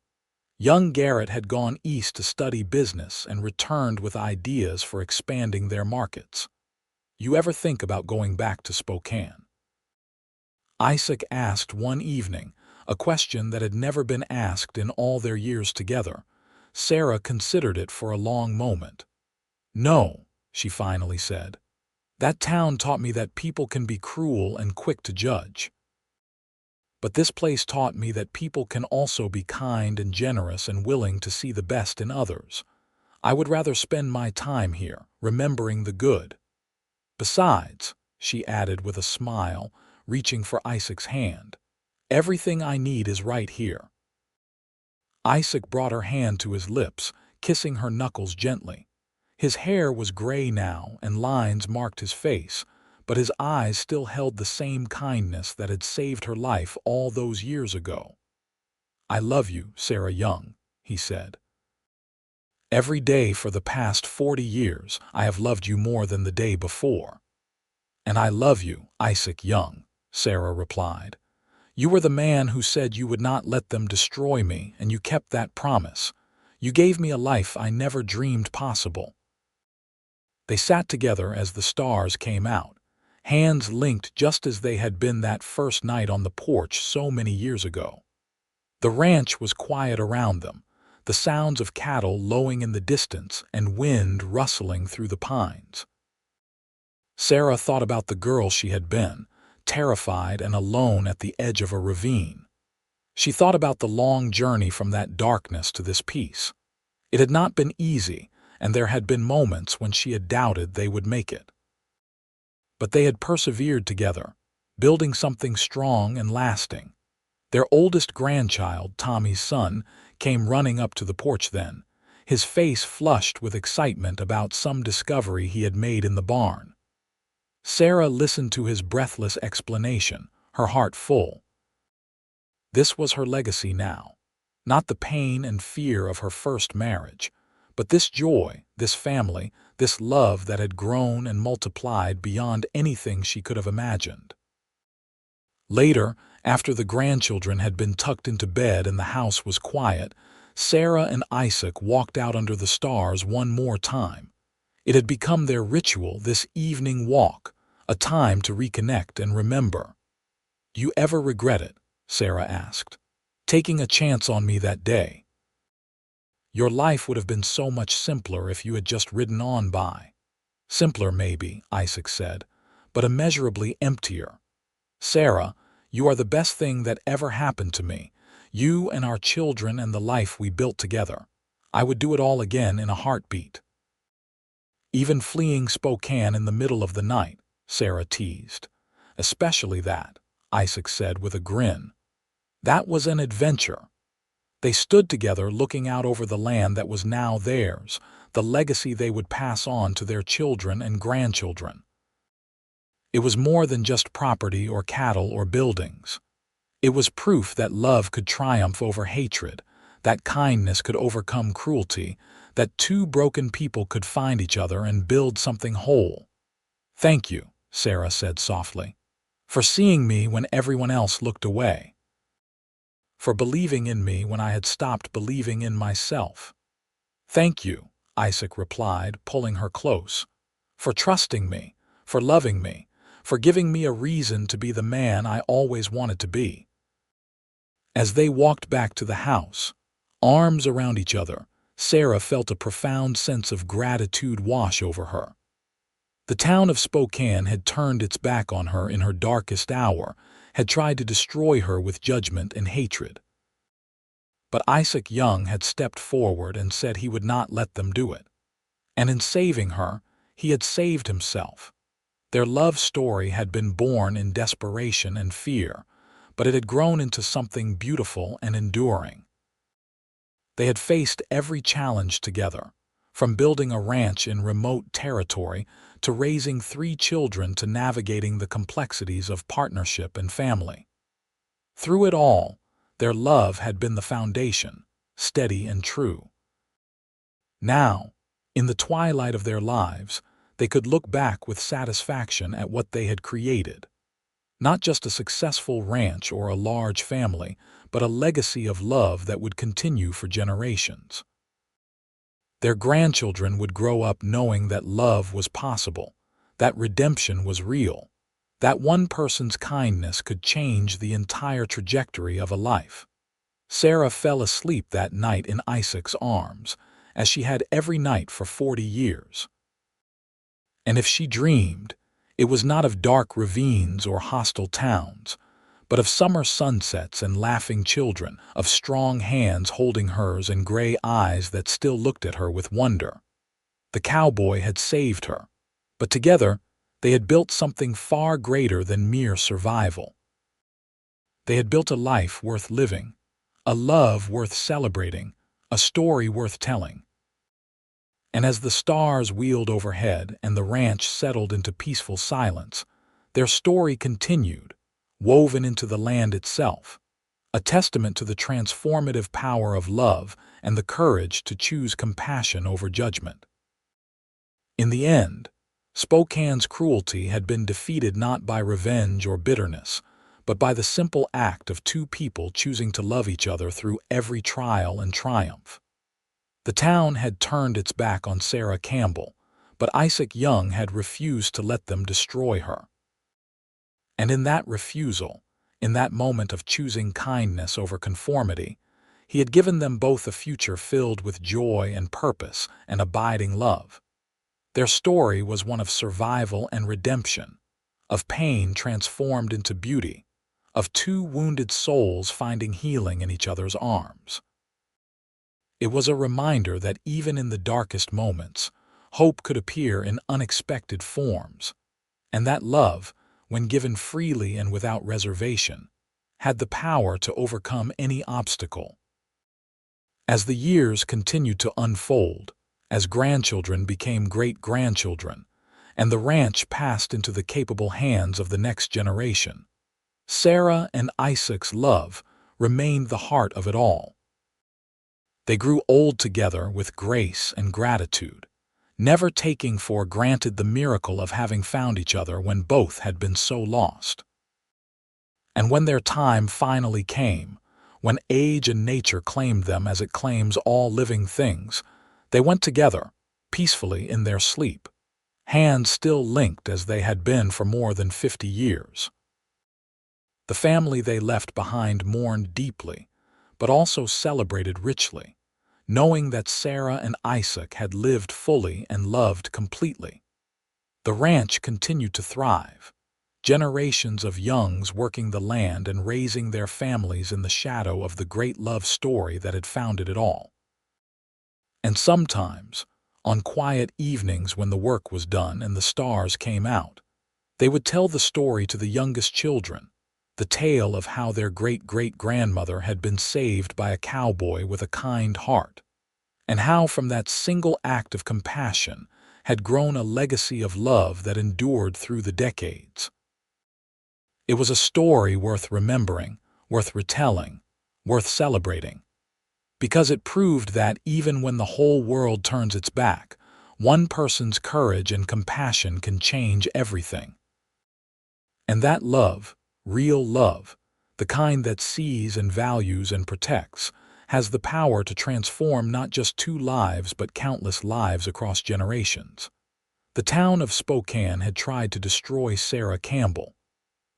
Young Garrett had gone east to study business and returned with ideas for expanding their markets. "You ever think about going back to Spokane?" Isaac asked one evening, a question that had never been asked in all their years together. Sarah considered it for a long moment. "No," she finally said. "That town taught me that people can be cruel and quick to judge. But this place taught me that people can also be kind and generous and willing to see the best in others. I would rather spend my time here, remembering the good. Besides," she added with a smile, reaching for Isaac's hand, "everything I need is right here." Isaac brought her hand to his lips, kissing her knuckles gently. His hair was gray now and lines marked his face, but his eyes still held the same kindness that had saved her life all those years ago. "I love you, Sarah Young," he said. "Every day for the past 40 years I have loved you more than the day before." "And I love you, Isaac Young," Sarah replied. "You were the man who said you would not let them destroy me, and you kept that promise. You gave me a life I never dreamed possible." They sat together as the stars came out, hands linked just as they had been that first night on the porch so many years ago. The ranch was quiet around them, the sounds of cattle lowing in the distance and wind rustling through the pines. Sarah thought about the girl she had been, terrified and alone at the edge of a ravine. She thought about the long journey from that darkness to this peace. It had not been easy, and there had been moments when she had doubted they would make it. But they had persevered together, building something strong and lasting. Their oldest grandchild, Tommy's son, came running up to the porch then, his face flushed with excitement about some discovery he had made in the barn. Sarah listened to his breathless explanation, her heart full. This was her legacy now. Not the pain and fear of her first marriage, but this joy, this family, this love that had grown and multiplied beyond anything she could have imagined. Later, after the grandchildren had been tucked into bed and the house was quiet, Sarah and Isaac walked out under the stars one more time. It had become their ritual, this evening walk, a time to reconnect and remember. "Do you ever regret it?" Sarah asked. "Taking a chance on me that day? Your life would have been so much simpler if you had just ridden on by." "Simpler, maybe," Isaac said, "but immeasurably emptier. Sarah, you are the best thing that ever happened to me. You and our children and the life we built together. I would do it all again in a heartbeat." "Even fleeing Spokane in the middle of the night," Sarah teased. "Especially that," Isaac said with a grin. "That was an adventure." They stood together looking out over the land that was now theirs, the legacy they would pass on to their children and grandchildren. It was more than just property or cattle or buildings. It was proof that love could triumph over hatred, that kindness could overcome cruelty, that two broken people could find each other and build something whole. "Thank you," Sarah said softly, "for seeing me when everyone else looked away. For believing in me when I had stopped believing in myself." "Thank you," Isaac replied, pulling her close. "For trusting me, for loving me, for giving me a reason to be the man I always wanted to be." As they walked back to the house, arms around each other, Sarah felt a profound sense of gratitude wash over her. The town of Spokane had turned its back on her in her darkest hour, had tried to destroy her with judgment and hatred. But Isaac Young had stepped forward and said he would not let them do it. And in saving her, he had saved himself. Their love story had been born in desperation and fear, but it had grown into something beautiful and enduring. They had faced every challenge together, from building a ranch in remote territory to raising 3 children to navigating the complexities of partnership and family. Through it all, their love had been the foundation, steady and true. Now, in the twilight of their lives, they could look back with satisfaction at what they had created. Not just a successful ranch or a large family, but a legacy of love that would continue for generations. Their grandchildren would grow up knowing that love was possible, that redemption was real, that one person's kindness could change the entire trajectory of a life. Sarah fell asleep that night in Isaac's arms, as she had every night for 40 years. And if she dreamed, it was not of dark ravines or hostile towns, but of summer sunsets and laughing children, of strong hands holding hers and gray eyes that still looked at her with wonder. The cowboy had saved her, but together they had built something far greater than mere survival. They had built a life worth living, a love worth celebrating, a story worth telling. And as the stars wheeled overhead and the ranch settled into peaceful silence, their story continued, woven into the land itself, a testament to the transformative power of love and the courage to choose compassion over judgment. In the end, Spokane's cruelty had been defeated not by revenge or bitterness, but by the simple act of 2 people choosing to love each other through every trial and triumph. The town had turned its back on Sarah Campbell, but Isaac Young had refused to let them destroy her. And in that refusal, in that moment of choosing kindness over conformity, he had given them both a future filled with joy and purpose and abiding love. Their story was one of survival and redemption, of pain transformed into beauty, of 2 wounded souls finding healing in each other's arms. It was a reminder that even in the darkest moments, hope could appear in unexpected forms, and that love, when given freely and without reservation, had the power to overcome any obstacle. As the years continued to unfold, as grandchildren became great-grandchildren, and the ranch passed into the capable hands of the next generation. Sarah and Isaac's love remained the heart of it all. They grew old together with grace and gratitude, never taking for granted the miracle of having found each other when both had been so lost. And when their time finally came, when age and nature claimed them as it claims all living things, they went together, peacefully in their sleep, hands still linked as they had been for more than 50 years. The family they left behind mourned deeply, but also celebrated richly, knowing that Sarah and Isaac had lived fully and loved completely. The ranch continued to thrive, generations of youngs working the land and raising their families in the shadow of the great love story that had founded it all. And sometimes, on quiet evenings when the work was done and the stars came out, they would tell the story to the youngest children, the tale of how their great-great-grandmother had been saved by a cowboy with a kind heart, and how from that single act of compassion had grown a legacy of love that endured through the decades. It was a story worth remembering, worth retelling, worth celebrating, because it proved that even when the whole world turns its back, one person's courage and compassion can change everything. And that love, real love, the kind that sees and values and protects, has the power to transform not just 2 lives but countless lives across generations. The town of Spokane had tried to destroy Sarah Campbell,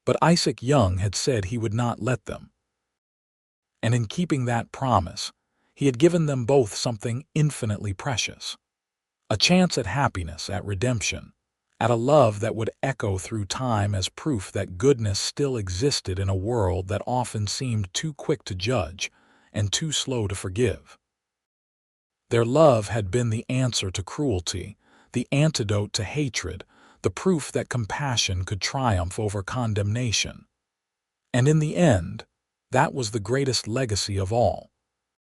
but Isaac Young had said he would not let them. And in keeping that promise, he had given them both something infinitely precious, a chance at happiness, at redemption, at a love that would echo through time as proof that goodness still existed in a world that often seemed too quick to judge and too slow to forgive. Their love had been the answer to cruelty, the antidote to hatred, the proof that compassion could triumph over condemnation. And in the end, that was the greatest legacy of all.